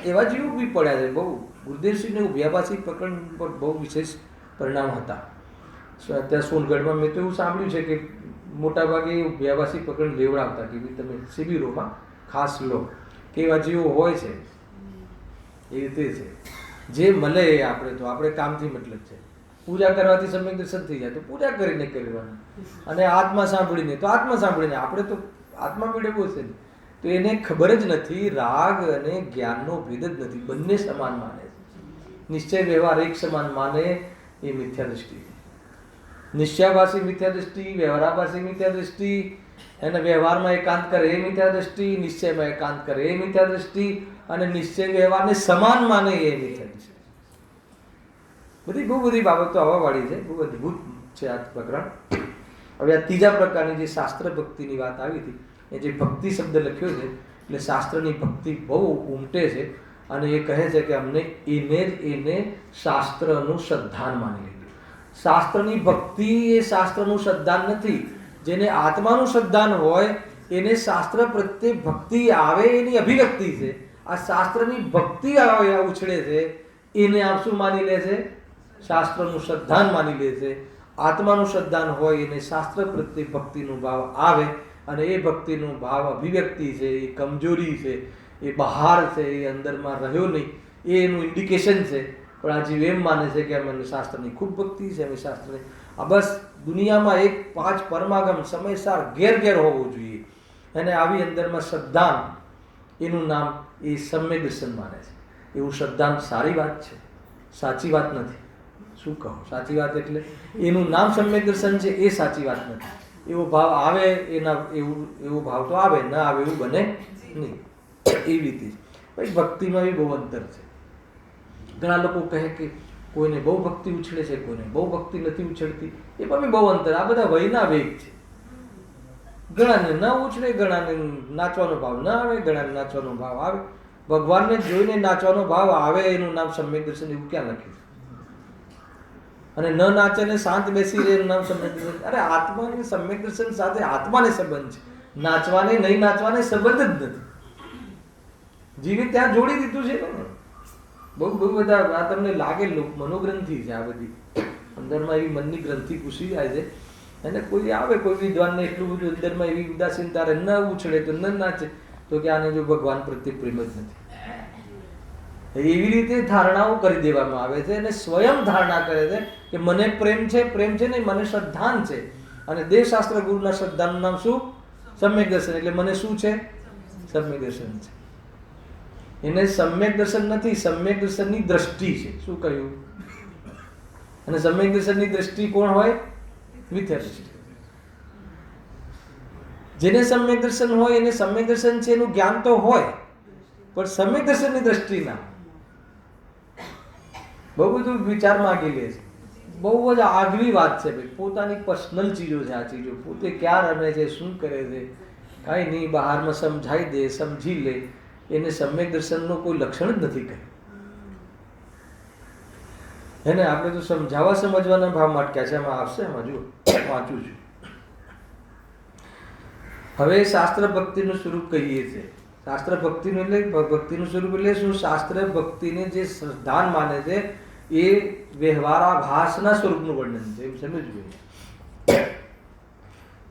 એવા જીવો બી પડ્યા છે બહુ. ગુરુદેવસિંહને અભ્યાસી પ્રકરણ પર બહુ વિશેષ પરિણામ હતા. અત્યારે સોનગઢમાં મેં તો એવું સાંભળ્યું છે કે મોટાભાગે અભ્યાસી પ્રકરણ લેવડાવતા કે તમે શિબિરોમાં ખાસ લો કે એવા જીવો હોય છે. એ રીતે છે જે મળે એ આપણે કામથી મતલબ છે. પૂજા કરવાથી સમ્યક દર્શન થઈ જાય તો પૂજા કરીને કરવાનું, અને આત્મા સાંભળીને તો આત્મા સાંભળીને. આપણે તો આત્મા મેળવવો છે ને, તો એને ખબર જ નથી, રાગ અને જ્ઞાનનો ભેદ જ નથી, બંને સમાન માને છે. નિશ્ચય વ્યવહાર એક સમાન માને એ મિથ્યા દૃષ્ટિ. નિશ્ચયાભાસી મિથ્યા દૃષ્ટિ, વ્યવહારાભાસી મિથ્યા દૃષ્ટિ, એને વ્યવહારમાં એકાંત કરે એ મિથ્યા દૃષ્ટિ, નિશ્ચયમાં એકાંત કરે એ મિથ્યા દૃષ્ટિ, અને નિશ્ચય વ્યવહારને સમાન માને એ મિથ્યા દૃષ્ટિ. બહુ બધી બાબતો આવવા વાળી છે. બહુ અદભુત છે આ પ્રકરણ. હવે આ ત્રીજા પ્રકારની જે શાસ્ત્ર ભક્તિની વાત આવી હતી, એ જે ભક્તિ શબ્દ લખ્યો છે એટલે શાસ્ત્રની ભક્તિ બહુ ઉમટે છે, અને એ કહે છે કે અમને એને શાસ્ત્રનું શ્રદ્ધાન માની લીધું. શાસ્ત્રની ભક્તિ એ શાસ્ત્રનું શ્રદ્ધાન નથી. જેને આત્માનું શ્રદ્ધાન હોય એને શાસ્ત્ર પ્રત્યે ભક્તિ આવે એની અભિવ્યક્તિ છે. આ શાસ્ત્રની ભક્તિ આવે ઉછળે છે એને આપ શું માની લે છે? શાસ્ત્રનું શ્રદ્ધાન માની લે છે. આત્માનું શ્રદ્ધાન હોય એને શાસ્ત્ર પ્રત્યે ભક્તિનો ભાવ આવે, અને એ ભક્તિનો ભાવ અભિવ્યક્તિ છે, એ કમજોરી છે, એ બહાર છે, એ અંદરમાં રહ્યો નહીં, એ એનું ઇન્ડિકેશન છે. પણ આ જીવ એમ માને છે કે અમે શાસ્ત્રની ખૂબ ભક્તિ છે, અમે શાસ્ત્રની આ બસ દુનિયામાં એક 5 પરમાગમ સમયસાર ઘેર હોવું જોઈએ, અને આવી અંદરમાં શ્રદ્ધાન, એનું નામ એ સમ્યક દર્શન માને છે. એવું શ્રદ્ધાન સારી વાત છે, સાચી વાત નથી. શું કહો? સાચી વાત એટલે એનું નામ સમ્યક દર્શન છે એ સાચી વાત નથી. એવો ભાવ આવે એવો ભાવ તો આવે, ના આવે એવું બને નહીં. એવી રીતે ભાઈ ભક્તિમાં બી બહુ અંતર છે. ઘણા લોકો કહે કે કોઈને બહુ ભક્તિ ઉછળે છે, કોઈને બહુ ભક્તિ નથી ઉછળતી. એમાં બી બહુ અંતર. આ બધા વયના વેગ છે. ઘણાને ન ઉછળે, ઘણાને નાચવાનો ભાવ ન આવે, ઘણાને નાચવાનો ભાવ આવે. ભગવાનને જોઈને નાચવાનો ભાવ આવે એનું નામ સમ્યક દર્શન એવું ક્યાં લખ્યું? અને ન નાચે ને શાંત બેસી રહે એનું નામ સમ્યક દર્શન. અરે આત્માને સમ્યક દર્શન સાથે આત્માને સંબંધ છે, નાચવાને નહીં નાચવાને સંબંધ જ નથી. જીવે ત્યાં જોડી દીધું છે ને. બહુ બધા આ તમને લાગે મનોગ્રંથિ છે આ બધી. અંદરમાં એવી મનની ગ્રંથિ ઘૂસી જાય છે, અને કોઈ આવે કોઈ વિદ્વાનને એટલું બધું અંદરમાં એવી ઉદાસીનતા રહે, ન ઉછળે તો ન નાચે, તો કે આને જો ભગવાન પ્રત્યે પ્રેમ જ નથી. એવી રીતે ધારણાઓ કરી દેવામાં આવે છે, અને સ્વયં ધારણા કરે છે કે મને પ્રેમ છે ને મને શ્રદ્ધાન છે. અને દેવશાસ્ત્ર ગુરુના શ્રદ્ધાનું નામ શું? સમ્યક દર્શન. એટલે મને શું છે? સમ્યક દર્શન છે. એને સમ્યક દર્શન નથી, સમ્યક દર્શનની દ્રષ્ટિ છે. શું કહ્યું? અને સમ્યક દર્શનની દ્રષ્ટિ કોણ હોય? મિથ્યા દૃષ્ટિ. જેને સમ્યક દર્શન હોય એને સમ્યક દર્શન છે એનું જ્ઞાન તો હોય, પણ સમ્યક દર્શનની દ્રષ્ટિ ના. બહુ બધું વિચાર માંગી લે છે. બહુ જ આગવી વાત છે ભાઈ. પોતાની પર્સનલ ચીજો છે આ ચીજો. પોતે ક્યાં રમે છે, શું કરે છે, કાંઈ નહીં, બહારમાં સમજાઈ દે, સમજી લે. એને સમ્યક દર્શનનો કોઈ લક્ષણ જ નથી કહ્યું. એને આપણે તો સમજવાના ભાવમાં અટક્યા છે. એમાં આવશે, એમાં જુઓ, વાંચું છું. હવે શાસ્ત્ર ભક્તિનું સ્વરૂપ કહીએ છીએ. શાસ્ત્ર ભક્તિનું એટલે ભક્તિનું સ્વરૂપ એટલે શું? શાસ્ત્ર ભક્તિને જે શ્રદ્ધાન માને છે એ વ્યવહારાભાસના સ્વરૂપનું વર્ણન છે, એમ સમજવું.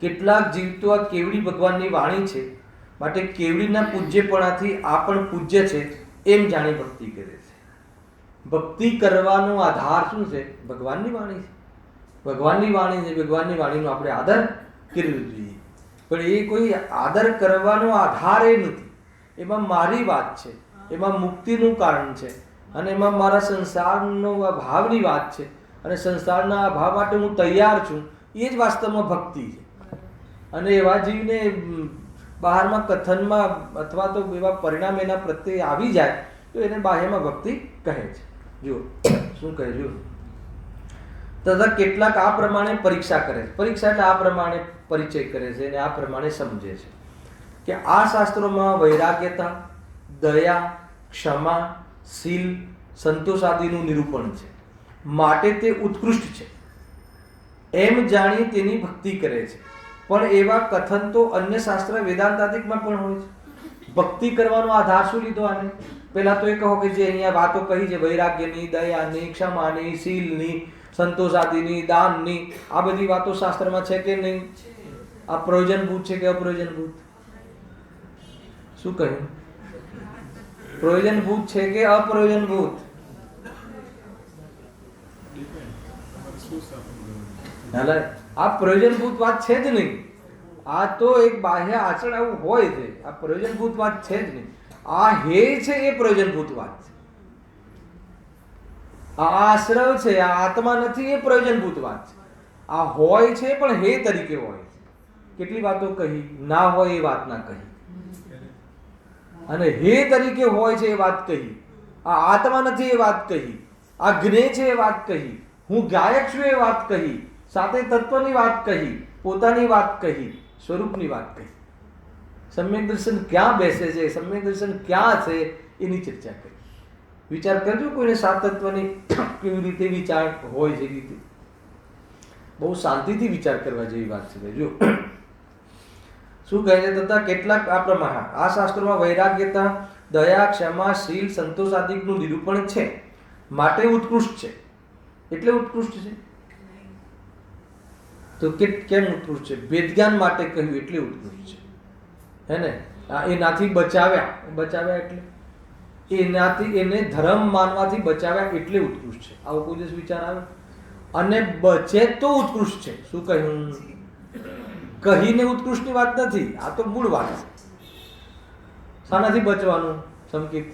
કેટલાક જીવ તો આ કેવડી ભગવાનની વાણી છે, માટે કેવડીના પૂજ્યપણાથી આ પણ પૂજ્ય છે એમ જાણી ભક્તિ કરે છે. ભક્તિ કરવાનો આધાર શું છે? ભગવાનની વાણી છે. ભગવાનની વાણી છે, ભગવાનની વાણીનો આપણે આદર કરવો જોઈએ. પણ એ કોઈ આદર કરવાનો આધાર એ નથી. એમાં મારી વાત છે, એમાં મુક્તિનું કારણ છે, અને એમાં મારા સંસારનો અભાવની વાત છે, અને સંસારના અભાવ માટે હું તૈયાર છું. એ જ વાસ્તવમાં ભક્તિ છે. અને એવા જીવને બહારમાં કથનમાં અથવા તો એવા પરિણામ એના પ્રત્યે આવી જાય તો એને બાહ્યમાં ભક્તિ કહે છે. જુઓ શું કહે જુઓ, તથા કેટલાક આ પ્રમાણે પરીક્ષા કરે છે. પરીક્ષા એટલે આ પ્રમાણે પરિચય કરે છે અને આ પ્રમાણે સમજે છે કે આ શાસ્ત્રોમાં વૈરાગ્યતા, દયા, ક્ષમા, શીલ, સંતોષ આદિનું નિરૂપણ છે, માટે તે ઉત્કૃષ્ટ છે એમ જાણી તેની ભક્તિ કરે છે. પણ એવા કથન તો અન્ય શાસ્ત્ર વેદાંતાદિકમાં પણ હોય છે. ભક્તિ કરવાનો આધાર શું લીધો આને? પહેલા તો એ કહો કે જે અહીંયા વાતો કહી છે વૈરાગ્યની, દયાની, ક્ષમાની, શીલની, સંતોષ આદિની, દાનની, આ બધી વાતો શાસ્ત્રમાં છે કે નહીં? આ પ્રયોજનભૂત છે કે અપ્રયોજનભૂત? શું કહ્યું? પ્રયોજનભૂત છે કે અપ્રયોજનભૂત? એટલે આ પ્રયોજનભૂત વાત છે જ નહીં. આ તો એક બાહ્ય આચરણ આવું હોય છે. આ પ્રયોજનભૂત વાત છે જ નહીં. આ હે છે એ પ્રયોજનભૂત વાત છે. આ આશ્રવ છે, આ આત્મા નથી, એ પ્રયોજનભૂત વાત છે. આ હોય છે પણ હે તરીકે હોય છે. કેટલી વાતો કહી, ના હોય એ વાત ના કહી, અને હે તરીકે હોય છે એ વાત કહી. આ આત્મા નથી એ વાત કહી, આ જ્ઞેય છે એ વાત કહી, હું ગાયક છું એ વાત કહી, સાથે તત્વની વાત કહી, પોતાની વાત કહી, સ્વરૂપની વાત કહી. સમ્યક દર્શન ક્યાં બેસે છે, સમ્યક દર્શન ક્યાં છે, એની ચર્ચા કરી. વિચાર કરજો કોઈને સાત તત્વની કેવી રીતે વિચાર હોય છે, રીતે બહુ શાંતિથી વિચાર કરવા જેવી વાત છે. જો શું કહે છે, તથા કેટલાક આ પ્રમાણે આ શાસ્ત્રોમાં વૈરાગ્યતા, દયા, ક્ષમા, શીલ, સંતોષ આદિનું નિરૂપણ છે, માટે ઉત્કૃષ્ટ છે. એટલે ઉત્કૃષ્ટ છે તો કેમ ઉત્કૃષ્ટ છે? વેદજ્ઞાન માટે કહ્યું એટલે ઉત્કૃષ્ટ છે, હે ને? એનાથી બચાવ્યા એટલે એનાથી, એને ધર્મ માનવાથી બચાવ્યા એટલે ઉત્કૃષ્ટ છે. આવો કોઈ દિવસ વિચાર આવે? અને બચે તો ઉત્કૃષ્ટ છે. શું કહ્યું? કહીને ઉત્કૃષ્ટની વાત નથી, આ તો મૂળ વાત છે. શાનાથી બચવાનું? સંકેત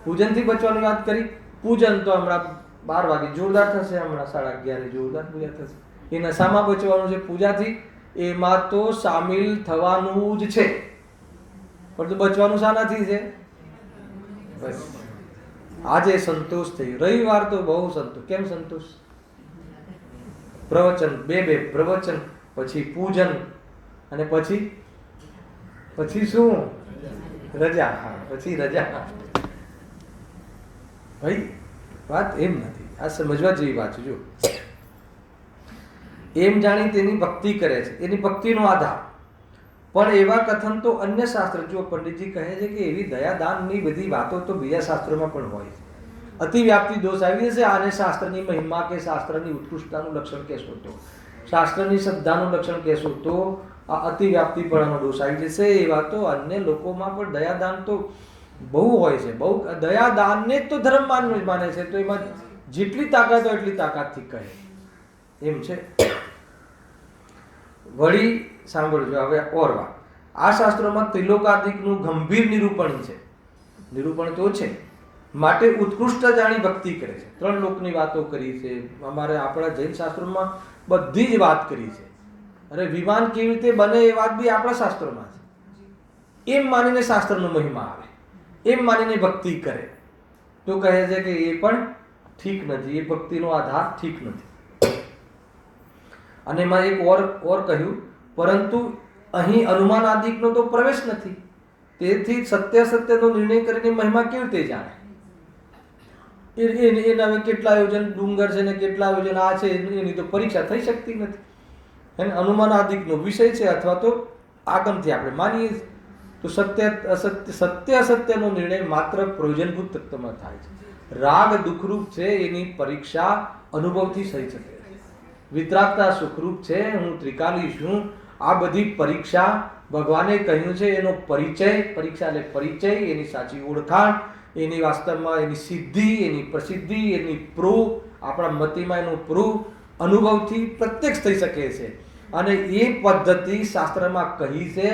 પૂજનથી બચવાની વાત કરી. પૂજન તો હમણાં 12 વાગે જોરદાર થશે, હમણાં 11:30 જોરદાર પૂજા થશે. એ નશામાં બચવાનું છે પૂજાથી, એમાં તો સામેલ થવાનું જ છે, પણ તો બચવાનું શાનાથી છે? બસ આજે સંતોષ થઈ, રવિવાર તો બહુ સંતોષ. કેમ સંતોષ? પ્રવચન, બે પ્રવચન, પછી પૂજન, અને પછી શું? રજા. હા, પછી રજા. ભાઈ વાત એમ નથી, આ સમજવા જેવી વાત છે. જો એમ જાણી તેની ભક્તિ કરે છે, એની ભક્તિનો આધાર. પણ એવા કથન તો અન્ય શાસ્ત્ર, જો પંડિતજી કહે છે કે એવી દયાદાનની બધી વાતો તો બીજા શાસ્ત્રોમાં પણ હોય છે. અતિવ્યાપ્તિ દોષ આવી જશે. આને શાસ્ત્રની મહિમા કે શાસ્ત્રની ઉત્કૃષ્ટતાનું લક્ષણ કહેશો તો, શાસ્ત્રની શ્રદ્ધાનું લક્ષણ કહેશો તો આ અતિવ્યાપ્તિપણાનો દોષ આવી જશે. એ વાતો અન્ય લોકોમાં પણ દયાદાન તો બહુ હોય છે. બહુ દયાદાનને જ તો ધર્મ માને છે, તો એમાં જેટલી તાકાત હોય એટલી તાકાતથી કહે એમ છે. વળી સાંભળજો હવે ઓર વાત. આ શાસ્ત્રોમાં ત્રિલોકાદિકનું ગંભીર નિરૂપણ છે. નિરૂપણ તો છે, માટે ઉત્કૃષ્ટ જાણી ભક્તિ કરે છે. 3 લોકની વાતો કરી છે. અમારે આપણા જૈન શાસ્ત્રોમાં બધી જ વાત કરી છે. અરે વિમાન કેવી રીતે બને એ વાત બી આપણા શાસ્ત્રોમાં છે. એમ માનીને શાસ્ત્રનો મહિમા આવે, એમ માનીને ભક્તિ કરે તો કહે છે કે એ પણ ઠીક નથી, એ ભક્તિનો આધાર ઠીક નથી. અને એમાં એક ઓર કહ્યું, પરંતુ અહીં અનુમાન આદિકનો તો પ્રવેશ નથી, તેથી સત્યનો નિર્ણય કરીને મહિમા કેવી રીતે જાણે? એના હવે કેટલા યોજન ડુંગર છે ને કેટલા યોજન આ છે, એની તો પરીક્ષા થઈ શકતી નથી. એને અનુમાન આદિકનો વિષય છે, અથવા તો આગમથી આપણે માનીએ તો સત્ય અસત્યનો નિર્ણય માત્ર પ્રયોજનભૂત તત્વમાં થાય છે. રાગ દુઃખરૂપ છે, એની પરીક્ષા અનુભવથી થઈ શકે છે. વિતરાગતા સુખરૂપ છે, હું ત્રિકાલી છું, આ બધી પરીક્ષા ભગવાને કહ્યું છે એનો પરિચય. પરીક્ષા એટલે પરિચય, એની સાચી ઓળખાણ, એની વાસ્તવમાં એની સિદ્ધિ, એની પ્રસિદ્ધિ, એની પ્રૂફ, આપણા મતિમાં એનું પ્રૂફ અનુભવથી પ્રત્યક્ષ થઈ શકે છે. અને એ પદ્ધતિ શાસ્ત્રમાં કહી છે,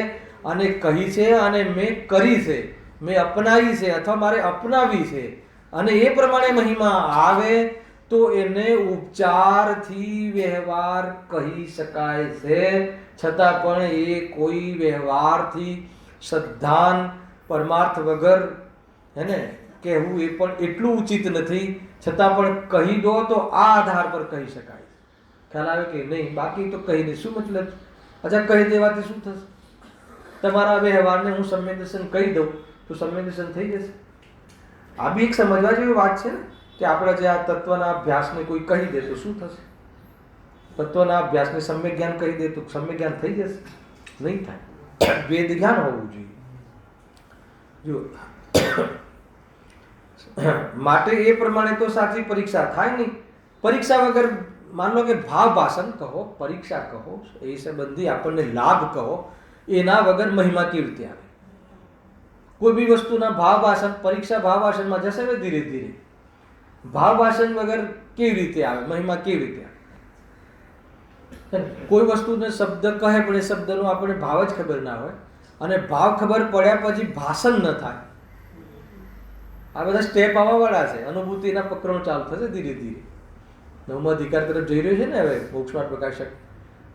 અને મેં કરી છે, મેં અપનાવી છે, અથવા મારે અપનાવી છે. અને એ પ્રમાણે મહિમા આવે તો એને ઉપચારથી વ્યવહાર કહી શકાય છે. છતાં પણ એ કોઈ વ્યવહારથી શ્રદ્ધાન પરમાર્થ વગર હેને કહેવું એ પણ એટલું ઉચિત નથી, છતાં પણ કહી દો તો આ આધાર પર કહી શકાય. ખ્યાલ આવે કે નહીં? બાકી તો કહીને શું મતલબ? અચ્છા, કહી દેવાથી શું થશે? તમારા વ્યવહારને હું સમ્યક દર્શન કહી દઉં તો સમ્યક દર્શન થઈ જશે. આ બી એક સમજવા જેવી વાત છે ને કે આપણે જે આ તત્વના અભ્યાસને કોઈ કહી દે તો શું થશે? તત્વના અભ્યાસને સમ્યક જ્ઞાન કહી દે તો સમ્યક જ્ઞાન થઈ જશે? નહીં થાય. વેદ જ્ઞાન હોવું જોઈએ. જો માટે એ પ્રમાણે તો સાચી પરીક્ષા થાય નહીં. પરીક્ષા વગર માન લો કે ભાવ ભાષણ કહો, પરીક્ષા કહો, એ સંબંધી આપણને લાભ કહો, એના વગર મહિમા કેવી રીતે આવે? કોઈ બી વસ્તુના ભાવ ભાષણ, પરીક્ષા ભાવ ભાષણમાં જશે ને ધીરે ધીરે. ભાવ ભાષણ વગર કેવી રીતે આવે? મહિમા કેવી રીતે આવે? કોઈ વસ્તુને શબ્દ કહે પણ એ શબ્દનો આપણે ભાવ જ ખબર ના હોય, અને ભાવ ખબર પડ્યા પછી ભાષણ ન થાય. આ બધા સ્ટેપ આવવા વાળા છે. અનુભૂતિના પ્રકરણો ચાલુ થશે ધીરે ધીરે. નવમો અધિકાર તરફ જઈ રહ્યો છે ને હવે મોક્ષમાર્ગ પ્રકાશક.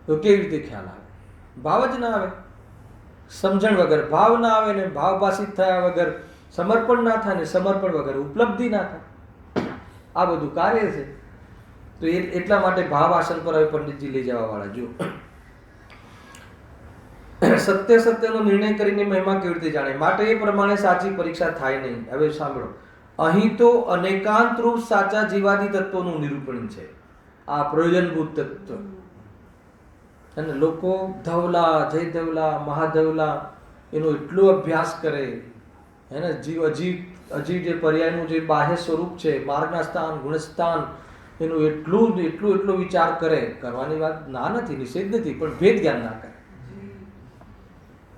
તો કેવી રીતે ખ્યાલ આવે? ભાવ જ ના આવે. સમજણ વગર ભાવ ના આવે ને ભાવ ભાષિત થયા વગર સમર્પણ ના થાય ને સમર્પણ વગર ઉપલબ્ધિ ના થાય. આ બધું કાર્ય છે. તો એટલા માટે ભાવ આસન પર હવે પંડિતજી લઈ જવા વાળા. જો સત્ય સત્યનો નિર્ણય કરીને મહિમા કેવી રીતે જાણે? માટે એ પ્રમાણે સાચી પરીક્ષા થાય નહીં. હવે સાંભળો, અહીં તો અનેકાંત રૂપ સાચા જીવાદી તત્વોનું નિરૂપણ છે. આ પ્રયોજનભૂત તત્વ. અને લોકો ધવલા, જય ધવલા, મહાધવલા એનો એટલો અભ્યાસ કરે એને જીવ અજીવ જે પર્યાયનું જે બાહ્ય સ્વરૂપ છે, માર્ગના સ્થાન, ગુણસ્થાન, એનું એટલું વિચાર કરે. કરવાની વાત ના નથી, નિષેધ નથી, પણ ભેદ જ્ઞાન ના કરે.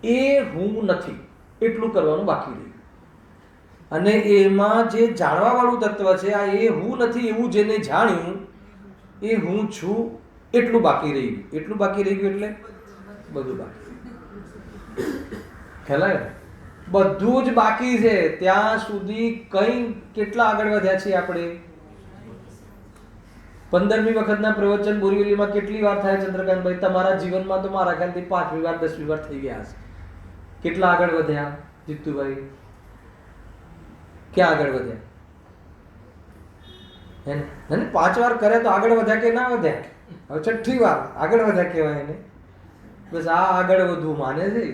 એ હું નથી એટલું કરવાનું બાકી રહ્યું. અને એમાં જે જાણવા વાળું તત્વ છે, આ એ હું નથી એવું જેને જાણ્યું, એ હું છું એટલું બાકી રહી ગયું. એટલું બાકી રહી ગયું એટલે બધું બાકી. ખ્યાલ આવે? બધું જ બાકી છે. ત્યાં સુધી કઈ કેટલા આગળ વધ્યા છીએ આપણે? 15મી વખતના પ્રવચન બોરીવલીમાં કેટલી વાર થાય ચંદ્રકાંતભાઈ? તમારા જીવનમાં તો મારા ખ્યાલથી 5મી વાર 10મી વાર થઈ ગયા હશે. કેટલા આગળ વધ્યા જીતુભાઈ? ક્યાં આગળ વધ્યા? હે 5 વાર કરે તો આગળ વધ્યા કે ના વધ્યા? હવે 6ઠી વાર આગળ વધ્યા કહેવાય એને. બસ આ આગળ વધવું માને છે.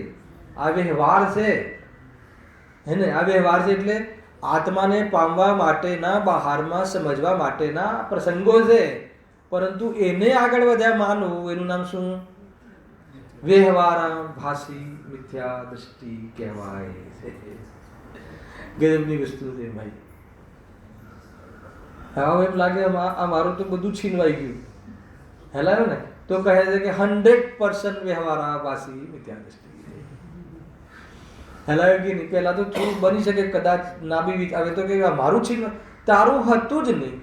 આ વ્યવહાર છે. હે ને? આ વ્યવહાર છે એટલે આત્માને પામવા માટેના, બહારમાં સમજવા માટેના પ્રસંગો છે. પરંતુ એને આગળ વધ્યા માનવું એનું નામ શું? વ્યવહાર ભાષી મિથ્યા દ્રષ્ટિ કહેવાય છે. ગજબની વસ્તુ છે ભાઈ. હવે એમ લાગે આ મારું તો બધું છીનવાઈ ગયું. હેલાયો ને? તો કહે છે કે 100% વ્યવહાર ભાષી મિથ્યા દ્રષ્ટિ. હેલાયો કે નહીં? પહેલા તો થોડું બની શકે કદાચ ના બી આવે તો કે મારું છીનવાય. તારું હતું જ નહીં.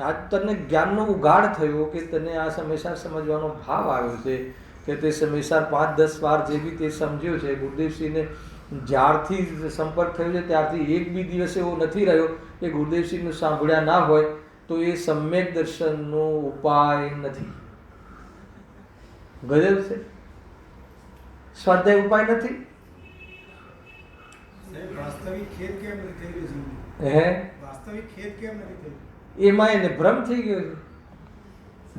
આજ તને જ્ઞાનનો ઉગાડ થયો કે તને આ સમયસાર સમજવાનો ભાવ આવ્યો છે કે તે સમયસાર 5-10 વાર જે બી તે સમજ્યો છે. ગુરુદેવસિંહને જ્યારથી સંપર્ક થયો છે ત્યારથી એક બી દિવસ એવો નથી રહ્યો કે ગુરુદેવસિંહનું સાંભળ્યા ના હોય. તો એ સમ્યક દર્શનનો ઉપાય નથી. ગજબ છે. સ્વાધ્યાય ઉપાય નથી. વાસ્તવિક ખેદ કેમ નથી થઈ રહ્યું? હે? વાસ્તવિક ખેદ કેમ નથી થઈ? એમાં એને ભ્રમ થઈ ગયો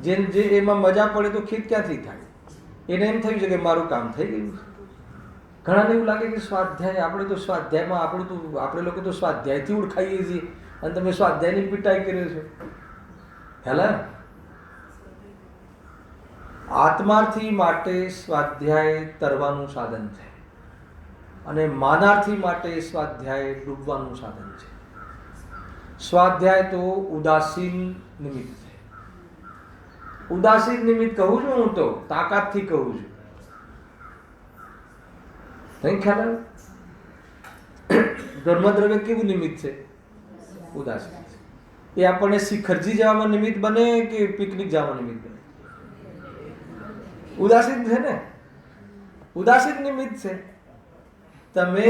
છે. જે એમાં મજા પડે તો ખેદ ક્યાંથી થાય? એને એમ થયું છે કે મારું કામ થઈ ગયું છે. ઘણાને એવું લાગે કે સ્વાધ્યાય, આપણે તો સ્વાધ્યાયમાં આપણે લોકો તો સ્વાધ્યાયથી ઓળખાઈએ છીએ અને તમે સ્વાધ્યાયની પિટાઈ કર્યો છો. હેલા આત્માર્થી માટે સ્વાધ્યાય તરવાનું સાધન છે અને માનાર્થી માટે સ્વાધ્યાય ડૂબવાનું સાધન છે. સ્વાધ્યાય તો ઉદાસીન નિમિત્ત છે. ઉદાસીન નિમિત્ત કહું છું હું તો તાકાતથી કહું છું. નહીં ખ્યાલ આવે? ધર્મદ્રવ્ય કેવું નિમિત્ત છે? ઉદાસીન છે. એ આપણને શિખરજી જવામાં નિમિત્ત બને કે પિકનિક જવામાં નિમિત્ત બને? ઉદાસીન છે ને? ઉદાસીન નિમિત્ત છે. તમે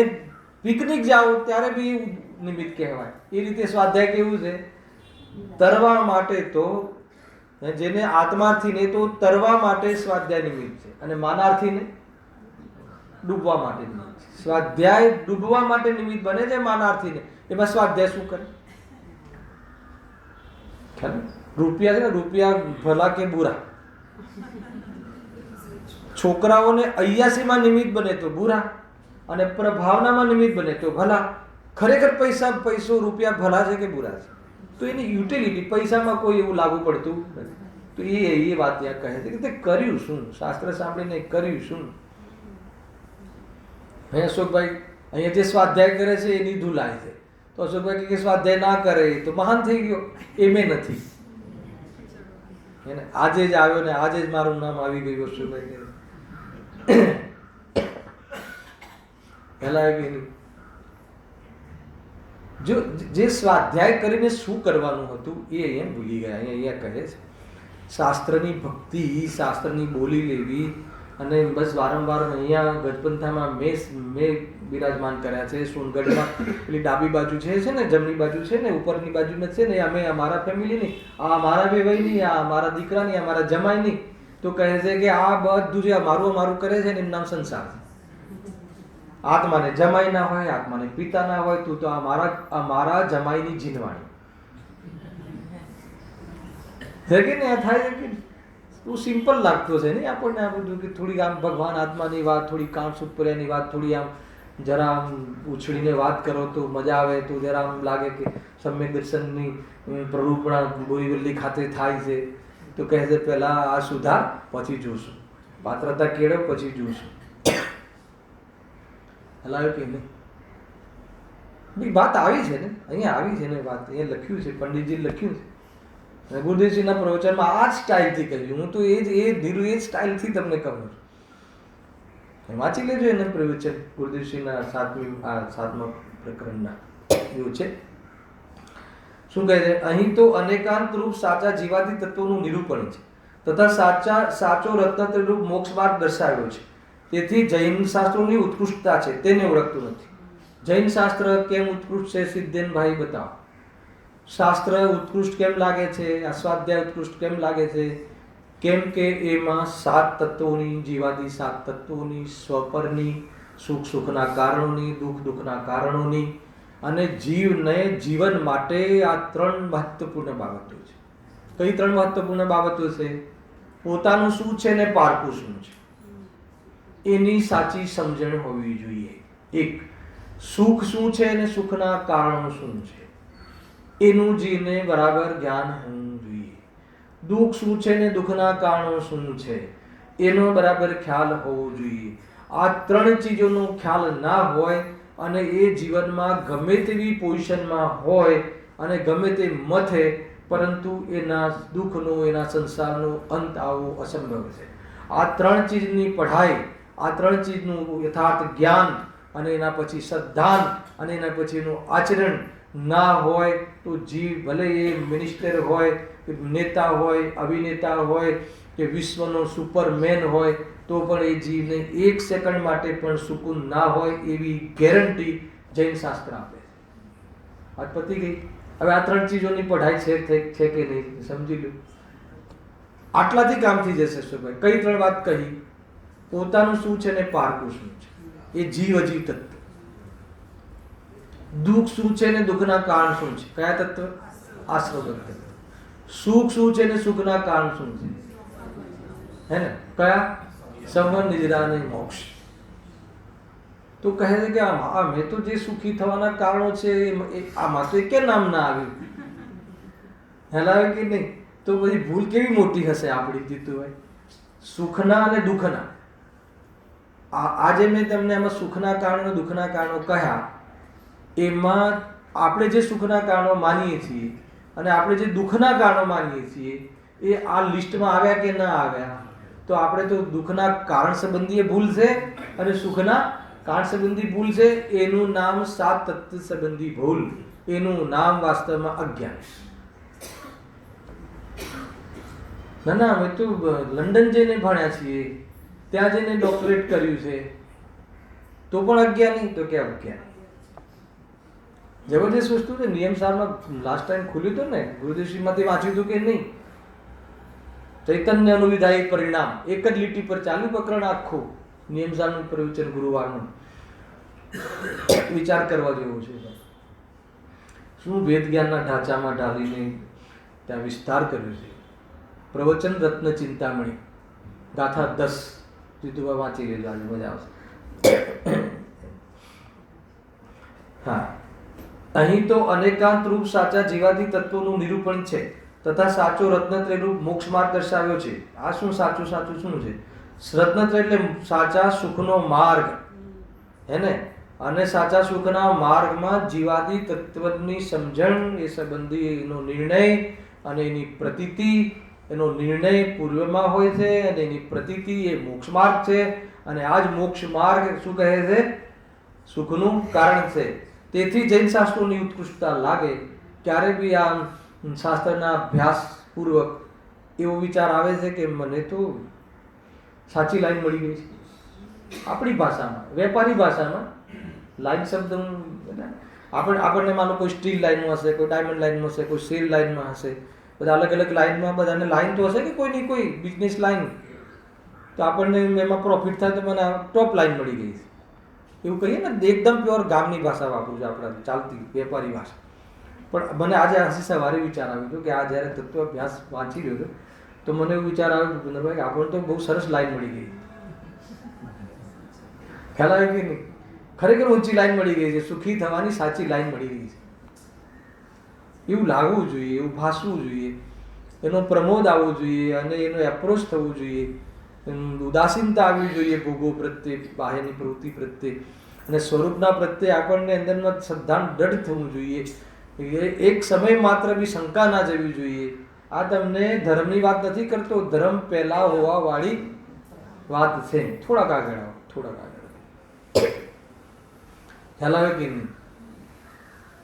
પિકનિક જાઓ ત્યારે બી નિમિત્ત કહેવાય. એ રીતે સ્વાધ્યાય કેવું છે? તરવા માટે તો જેને આત્માર્થી ને તો તરવા માટે સ્વાધ્યાય નિમિત્ત છે અને માનાર્થી ને ડૂબવા માટે નિમિત્ત. સ્વાધ્યાય ડૂબવા માટે નિમિત્ત બને છે માનાર્થીને. એમાં સ્વાધ્યાય શું કરે? ખ્યાલ? રૂપિયા છે ને, રૂપિયા ભલા કે બુરા? છોકરાઓને 88માં નિમિત્ત બને તો બુરા, અને પ્રભાવનામાં નિમિત્ત બને તો ભલા. ખરેખર પૈસો રૂપિયા ભલા છે કે બુરા છે? તો એની યુટિલિટી પૈસામાં કોઈ એવું લાગુ પડતું નથી. તો એ વાત ત્યાં કહે છે કે તે કર્યું શું? શાસ્ત્ર સાંભળીને કર્યું શું? હે અશોકભાઈ, અહીંયા જે સ્વાધ્યાય કરે છે એની ધૂલાય છે. તો અશોકભાઈ કે સ્વાધ્યાય ના કરે તો મહાન થઈ ગયો, એમે નથી. એને આજે જ આવ્યો ને આજે જ મારું નામ આવી ગયું અશોકભાઈ કે પહેલા આવી ગયું. જો જે સ્વાધ્યાય કરીને શું કરવાનું હતું એ અહીંયા ભૂલી ગયા. અહીંયા કહે છે શાસ્ત્રની ભક્તિ, શાસ્ત્રની બોલી લેવી, અને બસ વારંવાર અહીંયા ગજપંથામાં મેં બિરાજમાન કર્યા છે. સોનગઢમાં પેલી ડાબી બાજુ છે ને, જમણી બાજુ છે ને, ઉપરની બાજુમાં છે ને, અમે અમારા ફેમિલીની, આ મારા વેવાઈની, આ મારા દીકરાની, આ મારા જમાઈની. તો કહે છે કે આ બધું જે અમારું કરે છે ને એનું નામ સંસાર છે. આત્માને જમાઈ ના હોય, આત્માને પિતા ના હોય, તું તો આ મારા જમાઈની જીનવાણી છે કે ને. થાય કે તું સિમ્પલ લાગતો છે ને આપણને આ બધું, કે થોડી આમ ભગવાન આત્માની વાત, થોડી કાંસ ઉપર્યાની વાત, થોડી આમ જરા આમ ઉછળીને વાત કરો તો મજા આવે. તો જરા આમ લાગે કે સમ્યક દર્શનની પ્રરૂપણા બોરીવલી ખાતે થાય છે. તો કહે છે પહેલા આ સુધાર, પછી જોશું. પાત્રતા કેળવ, પછી જોશું. હલાવ્યો કે નહીં? વાત આવી છે ને, અહીંયા આવી છે ને વાત. અહીંયા લખ્યું છે, પંડિતજી લખ્યું છે. ગુરુદેવજીના પ્રવચનમાં આ જ સ્ટાઇલથી કહ્યું. હું તો એ જ સ્ટાઇલથી તમને કહું છું. વાંચી લેજો એના પ્રવચન ગુરુદેવજીના 7મા પ્રકરણના. એવું છે. શું કહે છે અહીં? તો અનેકાંત રૂપ સાચા જીવાદી તત્વોનું નિરૂપણ છે, તથા સાચો રત્ન રૂપ મોક્ષ માર્ગ દર્શાવ્યો છે. તેથી જૈન શાસ્ત્રોની ઉત્કૃષ્ટતા છે તેને ઓળખતું નથી. જૈન શાસ્ત્ર કેમ ઉત્કૃષ્ટ છે સિદ્ધેનભાઈ બતાવો. શાસ્ત્ર ઉત્કૃષ્ટ કેમ લાગે છે? સ્વાધ્યાય ઉત્કૃષ્ટ કેમ લાગે છે? કેમ કે એમાં 7 તત્વોની, જીવાદી 7 તત્વોની, સ્વપરની, સુખના કારણોની, દુઃખના કારણોની, અને જીવને જીવન માટે આ 3 મહત્વપૂર્ણ બાબતો છે. કઈ 3 મહત્વપૂર્ણ બાબતો છે? પોતાનું શું છે ને પારકું શું છે, એની સાચી સમજણ હોવી જોઈએ. એક, સુખ શું છે ને સુખના કારણો શું છે, એનું જીને બરાબર જ્ઞાન હોવું જોઈએ. દુઃખ શું છે ને દુઃખના કારણો શું છે, એનો બરાબર ખ્યાલ હોવો જોઈએ. આ 3 ચીજોનો ખ્યાલ ના હોય અને એ જીવનમાં ગમે તેવી પોઝિશનમાં હોય અને ગમે તે મથે, પરંતુ એના દુઃખનો, એના સંસારનો અંત આવવો અસંભવ છે. આ 3 ચીજની પઢાઈ, આ 3 ચીજનું યથાર્થ જ્ઞાન, અને એના પછી સદ્ધાન, અને એના પછીનું આચરણ ના હોય તો જીવ ભલે એ મિનિસ્ટર હોય, નેતા હોય, અભિનેતા હોય, કે વિશ્વનો સુપરમેન હોય, તો પણ એ જીવને 1 સેકન્ડ માટે પણ સુકૂન ના હોય એવી ગેરંટી જૈન શાસ્ત્ર આપે છે. વાત પતી ગઈ. હવે આ 3 ચીજોની પઢાઈ છે કે નહીં સમજી લો. આટલાથી કામ થઈ જશે. શું ભાઈ કઈ 3 વાત કહી? પોતાનું શું છે ને પારકું શું છે, એ જીવ અજીવ તત્વ. દુઃખ શું છે ને દુઃખના કારણ શું છે, કયા તત્વ? આશ્રવ તત્વ. સુખ શું છે ને સુખના કારણ શું છે, હે ને? કયા? સંવર, નિદ્રા અને મોક્ષ. તો કહે છે કે મેં તો જે સુખી થવાના કારણો છે આમાં તો કે નામ ના આવ્યું. હેલાવે કે નહીં? તો પછી ભૂલ કેવી મોટી હશે આપણી જીતુભાઈ? સુખના અને દુઃખના. આજે મેં તમને આમાં સુખના કારણો, દુઃખના કારણો કહ્યા. એમાં આપણે જે સુખના કારણો માનીએ છીએ અને આપણે જે દુઃખના કારણો માનીએ છીએ એ આ લિસ્ટમાં આવ્યા કે ના આવ્યા? તો આપણે તો દુઃખના કારણ સંબંધી ભૂલ છે અને સુખના કારણ સંબંધી ભૂલ છે. એનું નામ 7 તત્વ સંબંધી ભૂલ, એનું નામ વાસ્તવમાં અજ્ઞાન. ના અમે તો લંડન જઈને ભણ્યા છીએ, ત્યાં જઈને ડોક્ટરેટ કર્યું છે, તો પણ અજ્ઞાની? તો કે અજ્ઞાની. જબરદસ્ત વસ્તુ છે. નિયમ સારમાં લાસ્ટ ટાઈમ ખુલ્યું હતું ને, ગુરુદેવશ્રીમાંથી વાંચ્યું હતું કે નહીં? ચૈતન્ય અનુવિધાયક પરિણામ, એક જ લીટી પર ચાલુ પ્રકરણ આખું. નિયમસારનું પ્રવચન ગુરુવારનું વિચાર કરવા જેવો છે. શું વેદ જ્ઞાનના ઢાંચામાં ઢાલીને ત્યાં વિસ્તાર કર્યો છે. પ્રવચન રત્ન ચિંતામણી ગાથા 10 જીતુભાઈ વાંચી લેજો, આજે મજા આવશે. હા, અહીં તો અનેકાંત રૂપ સાચા જીવાદી તત્વોનું નિરૂપણ છે તથા સાચો રત્નત્રય રૂપ મોક્ષ માર્ગ દર્શાવ્યો છે. આ શું સાચું સાચું શું છે? રત્નત્રય એટલે સાચા સુખનો માર્ગ હે ને, અને સાચા સુખના માર્ગમાં જીવાદી તત્વની સમજણ, એ સંબંધી એનો નિર્ણય અને એની પ્રતીતિ, એનો નિર્ણય પૂર્વમાં હોય છે અને એની પ્રતીતિ એ મોક્ષ માર્ગ છે. અને આ જ મોક્ષ માર્ગ શું કહે છે? સુખનું કારણ છે. તેથી જૈન શાસ્ત્રોની ઉત્કૃષ્ટતા લાગે. ક્યારે બી આ શાસ્ત્રના અભ્યાસ પૂર્વક એવો વિચાર આવે છે કે મને તો સાચી લાઈન મળી ગઈ છે. આપણી ભાષામાં, વેપારી ભાષામાં લાઈન શબ્દ આપણને માનો કોઈ સ્ટીલ લાઈનમાં હશે, કોઈ ડાયમંડ લાઈનમાં હશે, કોઈ સેલ લાઈનમાં હશે, બધા અલગ અલગ લાઈનમાં, બધાને લાઈન તો હશે કે કોઈની કોઈ બિઝનેસ લાઈન. તો આપણને એમાં પ્રોફિટ થાય તો મને ટોપ લાઈન મળી ગઈ છે એવું કહીએ ને. એકદમ પ્યોર ગામની ભાષા વાપરું છું, આપણા ચાલતી વેપારી ભાષા. પણ મને આજે હજી સવારે વિચાર આવ્યો હતો કે આ જ્યારે તત્વ અભ્યાસ વાંચી રહ્યો હતો તો મને એવું વિચાર આવ્યો કે ભાઈ આપણને તો બહુ સરસ લાઈન મળી ગઈ. ખ્યાલ આવે કે નહીં? ખરેખર ઊંચી લાઈન મળી ગઈ છે, સુખી થવાની સાચી લાઈન મળી ગઈ છે. એવું લાગવું જોઈએ, એવું ભાસવું જોઈએ, એનો પ્રમોદ આવવો જોઈએ અને એનો એપ્રોચ થવું જોઈએ, ઉદાસીનતા આવવી જોઈએ ભોગો પ્રત્યે, બાહ્યની પ્રવૃત્તિ પ્રત્યે, અને સ્વરૂપના પ્રત્યે આપણને અંદરમાં શ્રદ્ધા દૃઢ થવું જોઈએ. એક સમય માત્ર બી શંકા ના જવી જોઈએ. આ તમને ધર્મની વાત નથી કરતો, ધર્મ પહેલા હોવા વાળી વાત છે. થોડાક આગળ આવો, થોડાક આગળ. ખ્યાલ આવે કે નહીં?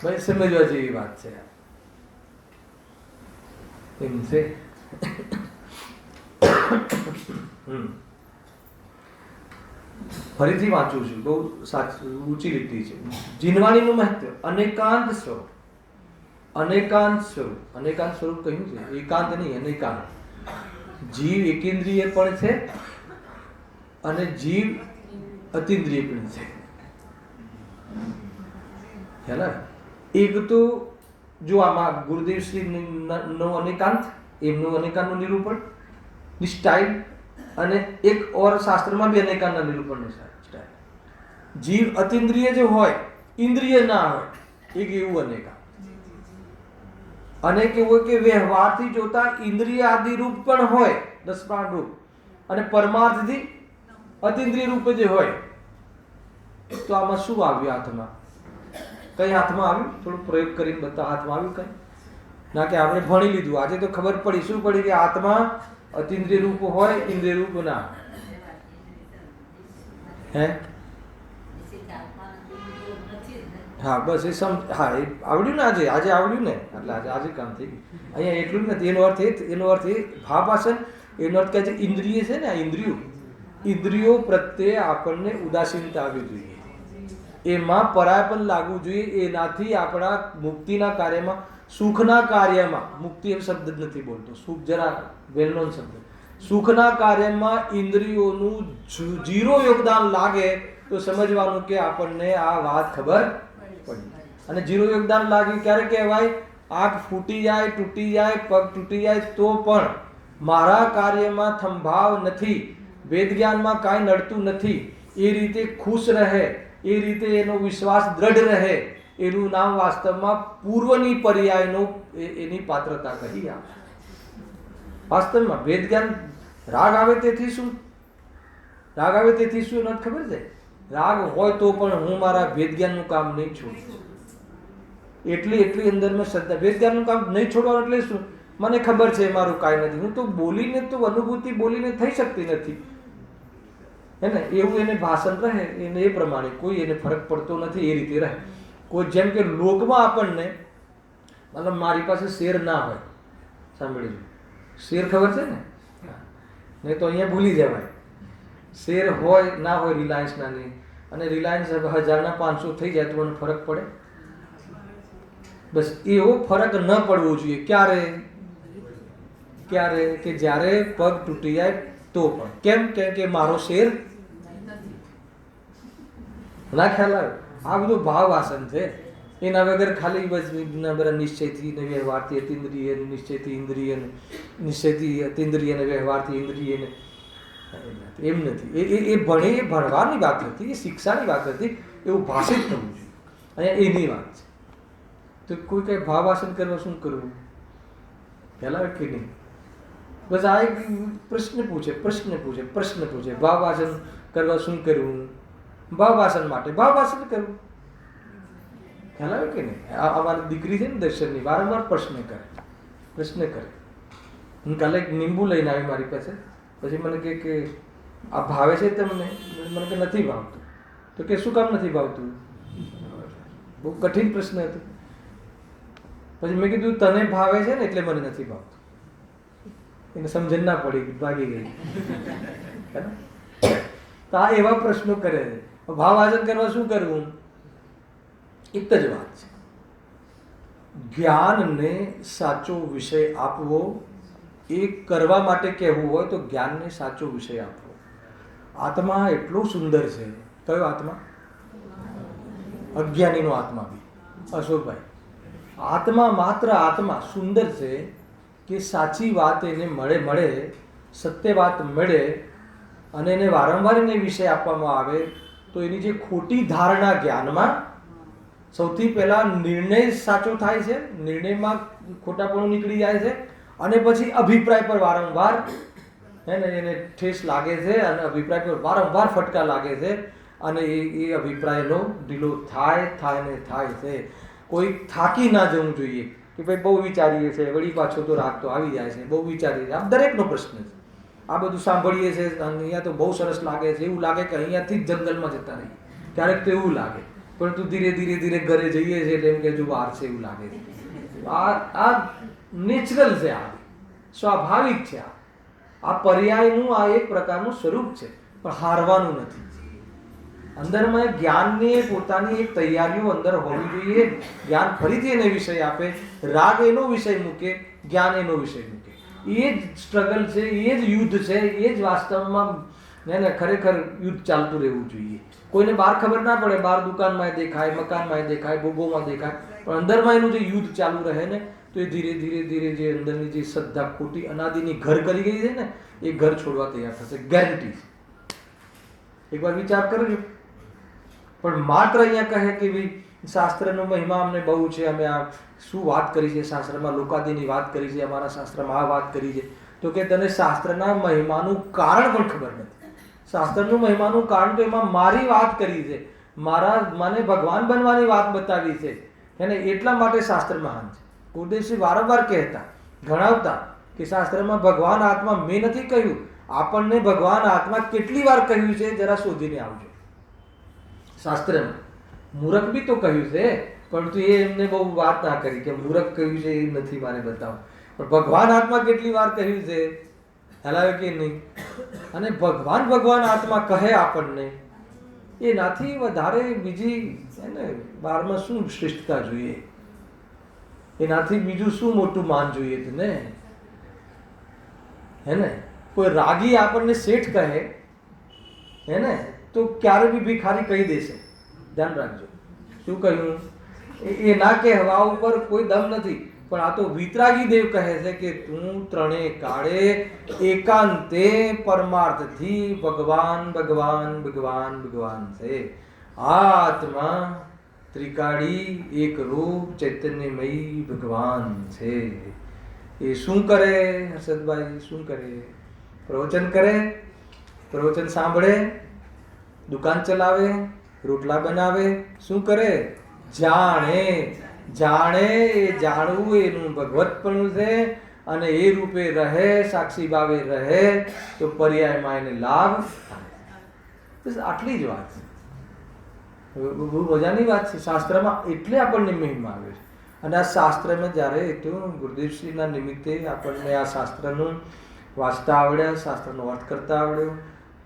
ભાઈ સમજવા જેવી વાત છે એમ છે. ફરીથી વાંચું છું, બહુ ઊંચી લીટી છે. જીનવાણીનું મહત્વ. અનેકાંત સ્વરૂપ, અનેકાંત સ્વરૂપ, અનેકાંત સ્વરૂપ કહ્યું છે, એકાંત નહીં, અનેકાંત. જીવ એકેન્દ્રિય પણ છે અને જીવ અતિન્દ્રિય પણ છે. ખ્યાલ આવે? એક તો જો આમાં ગુરુદેવ શ્રી નો અનેકાંત, એમનું અનેકાંતનું નિરૂપણ ની સ્ટાઇલ, અને એક ઓર શાસ્ત્રમાં બી અનેકાંતના નિરૂપણની સ્ટાઇલ. જીવ અતિન્દ્રિય જે હોય, ઇન્દ્રિય ના હોય, એક એવું અનેકાંત. અને કેવું કે વ્યવહારથી જોતા ઇન્દ્રિય આદિ રૂપ પણ હોય, 10 પ્રાણ રૂપ, અને પરમાર્થથી અતિન્દ્રિય રૂપ જે હોય. તો આમાં શું આવ્યું હાથમાં? કઈ હાથમાં આવ્યું? થોડું પ્રયોગ કરીને બતા. હાથમાં આવ્યું કઈ? ના કે આપણે ભણી લીધું, આજે તો ખબર પડી. શું પડી? કે હાથમાં અતિન્દ્રિય રૂપ હોય, ઇન્દ્રિય રૂપ ના. હે? હા બસ એ હા એ આવડ્યું ને આજે આવડ્યું ને, એટલે આજે કામ થઈ ગયું. અહીંયા એટલું જ નથી. એનો અર્થ એ ભાવાસન, એનો અર્થ કહે છે ઇન્દ્રિય છે ને, આ ઇન્દ્રિયો પ્રત્યે આપણને ઉદાસીનતા આવવી જોઈએ, એમાં પરાયપન લાગવું જોઈએ. એનાથી આપણા મુક્તિના કાર્યમાં, સુખના કાર્યમાં, મુક્તિ એમ શબ્દ જ નથી બોલતો, સુખ જરા વેલ નોન શબ્દ. સુખના કાર્યમાં ઇન્દ્રિયોનું 0 યોગદાન લાગે તો સમજવાનું કે આપણને આ વાત ખબર પડી. અને 0 યોગદાન લાગ્યું ક્યારે કહેવાય? આંખ ફૂટી જાય, તૂટી જાય, પગ તૂટી જાય તો પણ મારા કાર્યમાં થંભાવ નથી, વેદ જ્ઞાનમાં કાંઈ નડતું નથી, એ રીતે ખુશ રહે, એ રીતે એનો વિશ્વાસ દ્રઢ રહે, એનું નામ વાસ્તવમાં પૂર્વની પર્યાયનો એની પાત્રતા કહી આવે. વાસ્તવમાં વેદ જ્ઞાન રાગ આવે તેથી શું? રાગ આવે તેથી શું નથી ખબર છે? રાગ હોય તો પણ હું મારા વેદ જ્ઞાનનું કામ નહીં છોડું. એટલી અંદર મેં શ્રદ્ધા. વેદ જ્ઞાનનું કામ નહીં છોડવાનું એટલે શું? મને ખબર છે મારું કાંઈ નથી, હું તો બોલીને તો અનુભૂતિ બોલીને થઈ શકતી નથી, હે ને? એવું એને ભાષણ રહે, એને એ પ્રમાણે કોઈ એને ફરક પડતો નથી, એ રીતે રહે. કોઈ જેમ કે લોકમાં આપણને, મતલબ મારી પાસે શેર ના હોય, સાંભળી લો, શેર ખબર છે ને? નહીં તો અહીંયા ભૂલી જવાય. શેર હોય ના હોય રિલાયન્સના નહીં, અને રિલાયન્સ 1000ના 500 થઈ જાય તો મને ફરક પડે? બસ એવો ફરક ન પડવો જોઈએ. ક્યારે કે જ્યારે પગ તૂટી જાય તો પણ. કેમ? કે મારો શેર ના ખ્યાલ આવે? આ બધું ભાવ વાસન છે. એના વગર ખાલી બસ બધા નિશ્ચયથી ને વ્યવહારથી અતિન્દ્રિય, નિશ્ચયથી ઇન્દ્રિય, નિશ્ચયથી અતિન્દ્રિય ને વ્યવહારથી ઇન્દ્રિય ને એમ નથી. એ ભણે, એ ભણવાની વાત હતી, એ શિક્ષાની વાત હતી. એવું ભાષિત થવું જોઈએ. અહીંયા એની વાત છે. તો કોઈ કઈ ભાવ વાસન કરવા શું કરવું? ખ્યાલ આવે કે નહીં? બસ આ એક પ્રશ્ન પૂછે. ભાવ વાસન કરવા શું કરવું? ભાવ વાસન માટે ભાવ વાસન કરવું. ખ્યાલ આવે કે નહીં? અમારી દીકરી છે ને દર્શનની, વારંવાર પ્રશ્ન કરે. હું કાલે એક લીંબુ લઈને આવી મારી પાસે. પછી મને કે આ ભાવે છે તમને? મને કે નથી ભાવતું. તો કે શું કામ નથી ભાવતું? બહુ કઠિન પ્રશ્ન હતો. પછી મેં કીધું તને ભાવે છે ને એટલે મને નથી ભાવતું. એને સમજણ ના પડી, ભાગી ગઈ. તો આ એવા પ્રશ્નો કરે છે. ભાવ વાસન કરવા શું કરવું? એક જ વાત છે, જ્ઞાનને સાચો વિષય આપવો. એ કરવા માટે કહેવું હોય તો જ્ઞાનને સાચો વિષય આપવો. આત્મા એટલો સુંદર છે. કયો આત્મા? અજ્ઞાનીનો આત્મા બી. અશોકભાઈ, આત્મા માત્ર આત્મા સુંદર છે કે સાચી વાત એને મળે, સત્ય વાત મળે અને એને વારંવાર એને વિષય આપવામાં આવે તો એની જે ખોટી ધારણા જ્ઞાનમાં, સૌથી પહેલા નિર્ણય સાચો થાય છે, નિર્ણયમાં ખોટાપણું નીકળી જાય છે અને પછી અભિપ્રાય પર વારંવાર એને ઠેસ લાગે છે અને અભિપ્રાય પર વારંવાર ફટકા લાગે છે અને એ અભિપ્રાયનો ઢીલો થાય છે. કોઈ થાકી ના જવું જોઈએ કે ભાઈ બહુ વિચારીએ છે, વળી પાછો તો રાગ તો આવી જાય છે, બહુ વિચારીએ છે. આ દરેકનો પ્રશ્ન છે. આ બધું સાંભળીએ છે, અહીંયા તો બહુ સરસ લાગે છે, એવું લાગે કે અહીંયાથી જ જંગલમાં જતા રહીએ. ક્યારેક તો એવું લાગે, પરંતુ ધીરે ઘરે જઈએ છીએ એટલે એમ કે હજુ વાર છે એવું લાગે છે. આ નેચરલ છે, આ સ્વાભાવિક છે. આ પર્યાયનું આ એક પ્રકારનું સ્વરૂપ છે, પણ હારવાનું નથી. અંદરમાં જ્ઞાનની પોતાની એક તૈયારીઓ અંદર હોવી જોઈએ. જ્ઞાન ફરીથી એને વિષય આપે, રાગ એનો વિષય મૂકે, જ્ઞાન એનો વિષય મૂકે. એ જ સ્ટ્રગલ છે, એ જ યુદ્ધ છે, એ જ વાસ્તવમાં ખરેખર યુદ્ધ ચાલતું રહેવું જોઈએ. કોઈને બહાર ખબર ના પડે, બહાર દુકાનમાં દેખાય, મકાનમાં દેખાય, ભોગોમાં દેખાય, પણ અંદરમાં એનું જે યુદ્ધ ચાલુ રહે ને તો એ ધીરે જે અંદરની જે શ્રદ્ધા ખોટી અનાદિની ઘર કરી ગઈ છે ને એ ઘર છોડવા તૈયાર થશે, ગેરંટી. એકવાર વિચાર કરજો. પણ માત્ર અહીંયા કહે કે ભાઈ શાસ્ત્રનો મહિમા અમને બહુ છે, અમે આ શું વાત કરી છે શાસ્ત્રમાં, લોકાદિની વાત કરી છે, અમારા શાસ્ત્રમાં આ વાત કરી છે. તો કે તને શાસ્ત્રના મહિમાનું કારણ પણ ખબર નથી. શાસ્ત્રનું મહિમાનું કારણ તો એમાં મારી વાત કરી છે, મને ભગવાન બનવાની વાત બતાવી છે એને, એટલા માટે શાસ્ત્ર મહાન છે. ગુરુદેવશ્રી વારંવાર કહેતા, ગણાવતા કે શાસ્ત્રમાં ભગવાન આત્મા મેં નથી કહ્યું, આપણને ભગવાન આત્મા કેટલી વાર કહ્યું છે જરા શોધીને આવજો. શાસ્ત્રમાં મૂરખ બી તો કહ્યું છે, પરંતુ એ એમને બહુ વાત ના કરી કે મૂરખ કહ્યું છે એ નથી મારે બતાવું. પણ ભગવાન આત્મા કેટલી વાર કહ્યું છે, હલાવે કે નહીં. અને ભગવાન આત્મા કહે આપણને, એનાથી વધારે બીજી બારમાં શું શ્રેષ્ઠતા જોઈએ, એનાથી બીજું શું મોટું માન જોઈએ તને? હે ને? કોઈ રાગી આપણને શેઠ કહે હે ને તો ક્યારે બી ભિખારી કહી દેશે. ધ્યાન રાખજો. શું કહ્યું? એ ના કહેવા ઉપર કોઈ દમ નથી. પણ આ તો વિતરાગી દેવ કહે છે કે તું ત્રણે કાળે એકાંતે પરમાર્થથી ભગવાન છે. આત્મા ત્રિકાળી એક રૂપ ચૈતન્યમય ભગવાન છે. એ શું કરે હર્ષદભાઈ? શું કરે? પ્રવચન કરે, પ્રવચન સાંભળે, દુકાન ચલાવે, રોટલા બનાવે, શું કરે? જાણે એ જાણવું એનું ભગવતપણું છે અને એ રૂપે રહે, સાક્ષી ભાવે રહે તો પર્યાયમાં એને લાભ થાય. બસ આટલી જ વાત છે. બહુ મજાની વાત છે. શાસ્ત્રમાં એટલે આપણને મહિમા આવે છે. અને આ શાસ્ત્રમાં જ્યારે એટલું ગુરુદેવશ્રીના નિમિત્તે આપણને આ શાસ્ત્રનું વાંચતા આવડ્યા, શાસ્ત્રનો અર્થ કરતા આવડ્યો,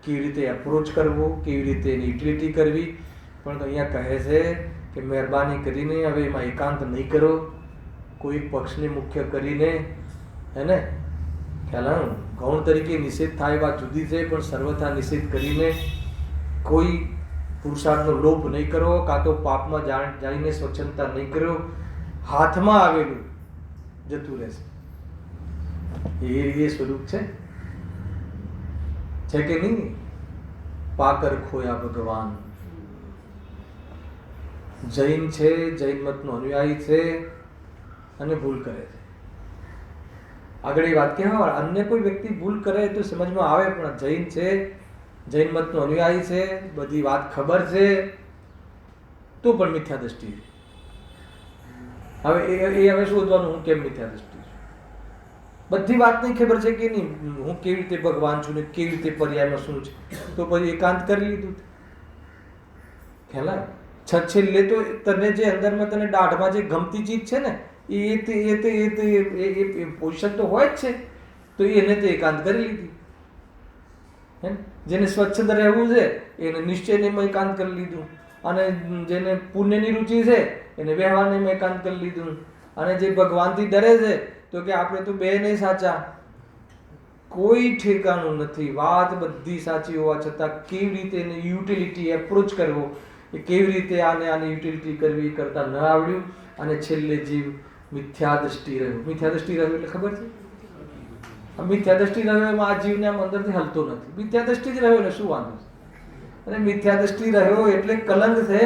કેવી રીતે એપ્રોચ કરવો, કેવી રીતે એની યુટિલિટી કરવી. પણ અહીંયા કહે છે કે મહેરબાની કરીને હવે એમાં એકાંત નહીં કરો, કોઈ પક્ષને મુખ્ય કરીને, હે ને, ખ્યાલ ગૌણ તરીકે નિષેધ થાય વાત જુદી છે, પણ સર્વથા નિષેધ કરીને કોઈ પુરુષાર્થનો લોભ નહીં કરવો, કાં તો પાપમાં જાણીને સ્વચ્છંદતા નહીં કર્યો, હાથમાં આવેલું જતું રહેશે. એ સ્વરૂપ છે કે નહીં? પાકર ખોયા ભગવાન. જૈન છે, જૈન મતનો અનુયાયી છે અને ભૂલ કરે છે. આગળ એ વાત કહેવા, અન્ય કોઈ વ્યક્તિ ભૂલ કરે તો સમજમાં આવે, પણ જૈન છે, જૈન મતનો અનુયાયી છે, બધી વાત ખબર છે, તો પણ મિથ્યા દ્રષ્ટિ. હવે હવે શોધવાનું, હું કેમ મિથ્યા દ્રષ્ટિ છું? બધી વાતની ખબર છે કે નહીં, હું કેવી રીતે ભગવાન છું ને કેવી રીતે પર્યાયમાં શું છે, તો પછી એકાંત કરી લીધું. ખ્યાલ છેલ્લે તો તને જે અંદરમાં તને દાઢમાં જે ગમતી ચીજ છે ને એ પોઝિશન તો હોય જ છે, તો એને તો એકાંત કરી લીધી. જેને સ્વચ્છંદ રહેવું છે એને નિશ્ચયને એકાંત કરી લીધું, અને જેને પુણ્યની રુચિ છે એને વ્યવહારને એકાંત કરી લીધું, અને જે ભગવાનથી ડરે છે તો કે આપણે તો બે નહીં સાચા. કોઈ ઠેકાણું નથી. વાત બધી સાચી હોવા છતાં કેવી રીતે એને યુટિલિટી એપ્રોચ કરવો, એ કેવી રીતે આની યુટિલિટી કરવી એ કરતા ન આવડ્યું, અને છેલ્લે જીવ મિથ્યા દ્રષ્ટિ રહ્યો. મિથ્યા દ્રષ્ટિ રહ્યો એટલે ખબર છે? મિથ્યા દ્રષ્ટિ રહ્યો એમાં આ જીવને આમ અંદરથી હલતો નથી. મિથ્યા દ્રષ્ટિ જ રહ્યો એટલે શું વાંધો છે? અને મિથ્યા દ્રષ્ટિ રહ્યો એટલે કલંક છે,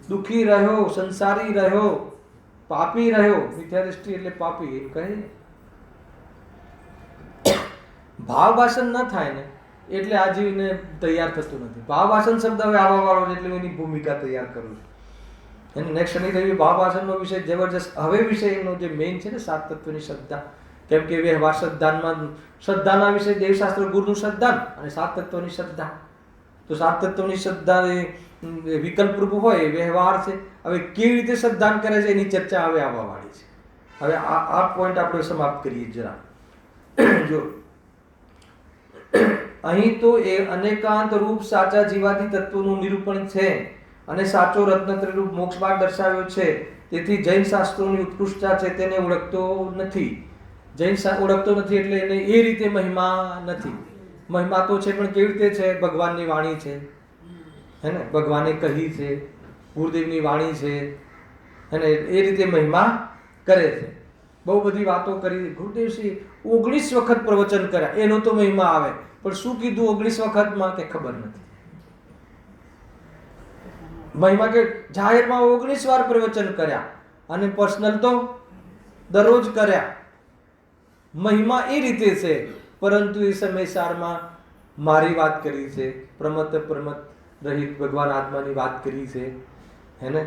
દુઃખી રહ્યો, સંસારી રહ્યો, પાપી રહ્યો. મિથ્યા દ્રષ્ટિ એટલે પાપી એમ કહે. ભાવ ભાષણ ન થાય ને એટલે આ જીવને તૈયાર થતું નથી. ભાવ ભાષણ શબ્દ હવે આવવા વાળો એટલે એની ભૂમિકા તૈયાર કરું છું. એને નેક્સ્ટ શનિ રવિ ભાવ ભાષણનો વિષય જબરજસ્ત. હવે વિષયનો જે મેઇન છે ને સાત તત્વની શ્રદ્ધા, કેમ કે વ્યવહાર શ્રદ્ધામાં શ્રદ્ધાના વિષય દેવશાસ્ત્ર ગુરુનું શ્રદ્ધા અને સાત તત્વની શ્રદ્ધા. તો સાત તત્વની શ્રદ્ધા એ વિકલ્પ રૂપ હોય, વ્યવહાર છે. હવે કેવી રીતે શ્રદ્ધાન કરે છે એની ચર્ચા હવે આવવા વાળી છે. હવે આ પોઈન્ટ આપણે સમાપ્ત કરીએ જરા. જો અહીં તો એ અનેકાંત રૂપ સાચા જીવાદી તત્વોનું નિરૂપણ છે અને સાચો રત્નત્રય રૂપ મોક્ષ માર્ગ દર્શાવ્યો છે. તેથી જૈન શાસ્ત્રોની ઉત્કૃષ્ટતા છે તેને ઓળખતો નથી. જૈન ઓળખતો નથી એટલે એને એ રીતે મહિમા નથી. મહિમા તો છે પણ કેવી રીતે છે? ભગવાનની વાણી છે, હે ને, ભગવાને કહી છે, ગુરુદેવની વાણી છે, હે ને, એ રીતે મહિમા કરે છે. બહુ બધી વાતો કરી. ગુરુદેવશ્રી 19 વખત પ્રવચન કર્યા, એનો તો મહિમા આવે, પણ શું કીધું 19 વખતમાં કે ખબર નથી. મહિમા કે જાહેરમાં 19 વાર પ્રવચન કર્યા અને પર્સનલ તો દરરોજ કર્યા. મહિમા એ રીતે છે, પરંતુ એ સમયસારમાં મારી વાત કરી છે, પ્રમત રહિત ભગવાન આત્માની વાત કરી છે, હે ને,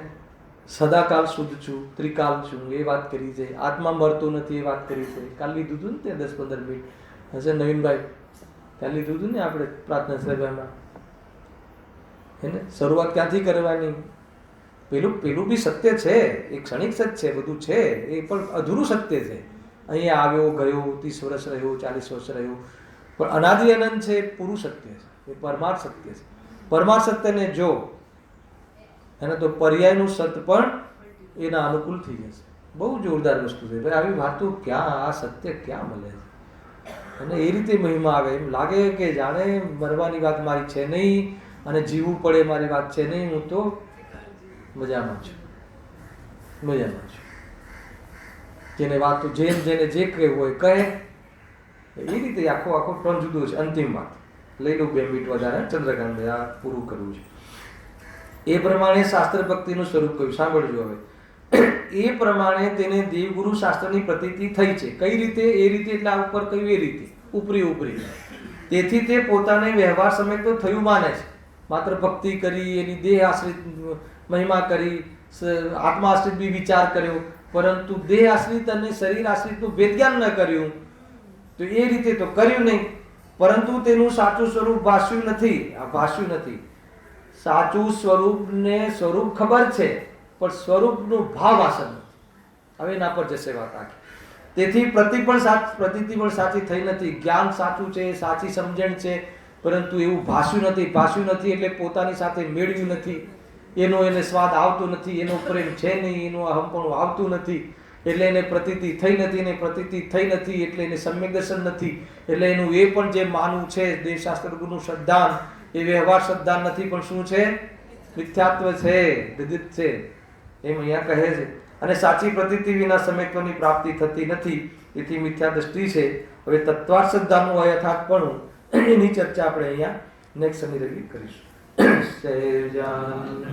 સદાકાલ શુદ્ધ છું, ત્રિકાલ છું એ વાત કરી છે, આત્મા મરતો નથી એ વાત કરી છે. કાલ લીધું હતું ને તે 10-15 મિનિટ હશે નવીનભાઈ, કાલ લીધું હતું ને આપણે પ્રાર્થના સભામાં, હે ને. શરૂઆત ક્યાંથી કરવાની? પેલું બી સત્ય છે, એક ક્ષણિક સત્ય છે, બધું છે, એ પણ અધૂરું સત્ય છે. અહીંયા આવ્યો ગયો, 30 વર્ષ રહ્યો, 40 વર્ષ રહ્યો, પણ અનાદિ અનંત છે, પૂરું સત્ય છે, એ પરમાર્થ સત્ય છે. પરમાર્થ સત્યને જો એને તો પર્યાયનું સત્ય પણ એના અનુકૂળ થઈ જશે. બહુ જોરદાર વસ્તુ છે ભાઈ. આવી વાતો ક્યાં, આ સત્ય ક્યાં મળે છે? અને એ રીતે મહિમા આવે. એમ લાગે કે જાણે મરવાની વાત મારી છે નહીં અને જીવવું પડે મારી વાત છે નહીં, હું તો મજામાં છું. જેને વાતો જેને જે કહેવું હોય કહે. એ રીતે આખો ટર્ન જુદો છે. અંતિમ વાત લઈ લઉં 2 મિનિટ વધારે, ચંદ્રકાંત આ પૂરું કરવું છે. એ પ્રમાણે શાસ્ત્ર ભક્તિનું સ્વરૂપ કહ્યું. સાંભળજો હવે. એ પ્રમાણે તેને દેવગુરુ શાસ્ત્રની પ્રતીતિ થઈ છે. કઈ રીતે? એ રીતે એટલે આ ઉપર કહ્યું એ રીતે, ઉપરી. તેથી તે પોતાને વ્યવહાર સમેત તો થયું માને છે. માત્ર ભક્તિ કરી, એની દેહ આશ્રિત મહિમા કરી, આત્મા આશ્રિત બી વિચાર કર્યો, પરંતુ દેહ આશ્રિત અને શરીર આશ્રિતનું ભેદ જ્ઞાન ન કર્યું. તો એ રીતે તો કર્યું નહીં, પરંતુ તેનું સાચું સ્વરૂપ ભાષ્યું નથી. સાચું સ્વરૂપ ખબર છે, પણ સ્વરૂપનું ભાવ આસન નથી. હવે એના પર જશે વાત આખી. તેથી પ્રતીતિ પણ સાચી થઈ નથી. જ્ઞાન સાચું છે, સાચી સમજણ છે, પરંતુ એવું ભાષ્યું નથી એટલે પોતાની સાથે મેળવ્યું નથી, એને સ્વાદ આવતો નથી, એનો પ્રેમ છે નહીં, એનું અહમપણું આવતું નથી, એટલે એને પ્રતીતિ થઈ નથી એટલે એને સમ્યક દર્શન નથી. એટલે એનું એ પણ જે માનવું છે દેવશાસ્ત્ર ગુરુનું શ્રદ્ધાન, એ વ્યવહાર શ્રદ્ધા નથી, પણ શું છે? મિથ્યાત્વ છે, દ્વિધિત છે, એમ અહીંયા કહે છે. અને સાચી પ્રતીતિ વિના સમ્યક્ત્વની પ્રાપ્તિ થતી નથી, એથી મિથ્યા દ્રષ્ટિ છે. હવે તત્વાર્થ શ્રદ્ધાનું અયથાર્થપણું, એની ચર્ચા આપણે અહીંયા નેક્સ્ટ શનિ રવિ કરીશું. સહેજાનંદ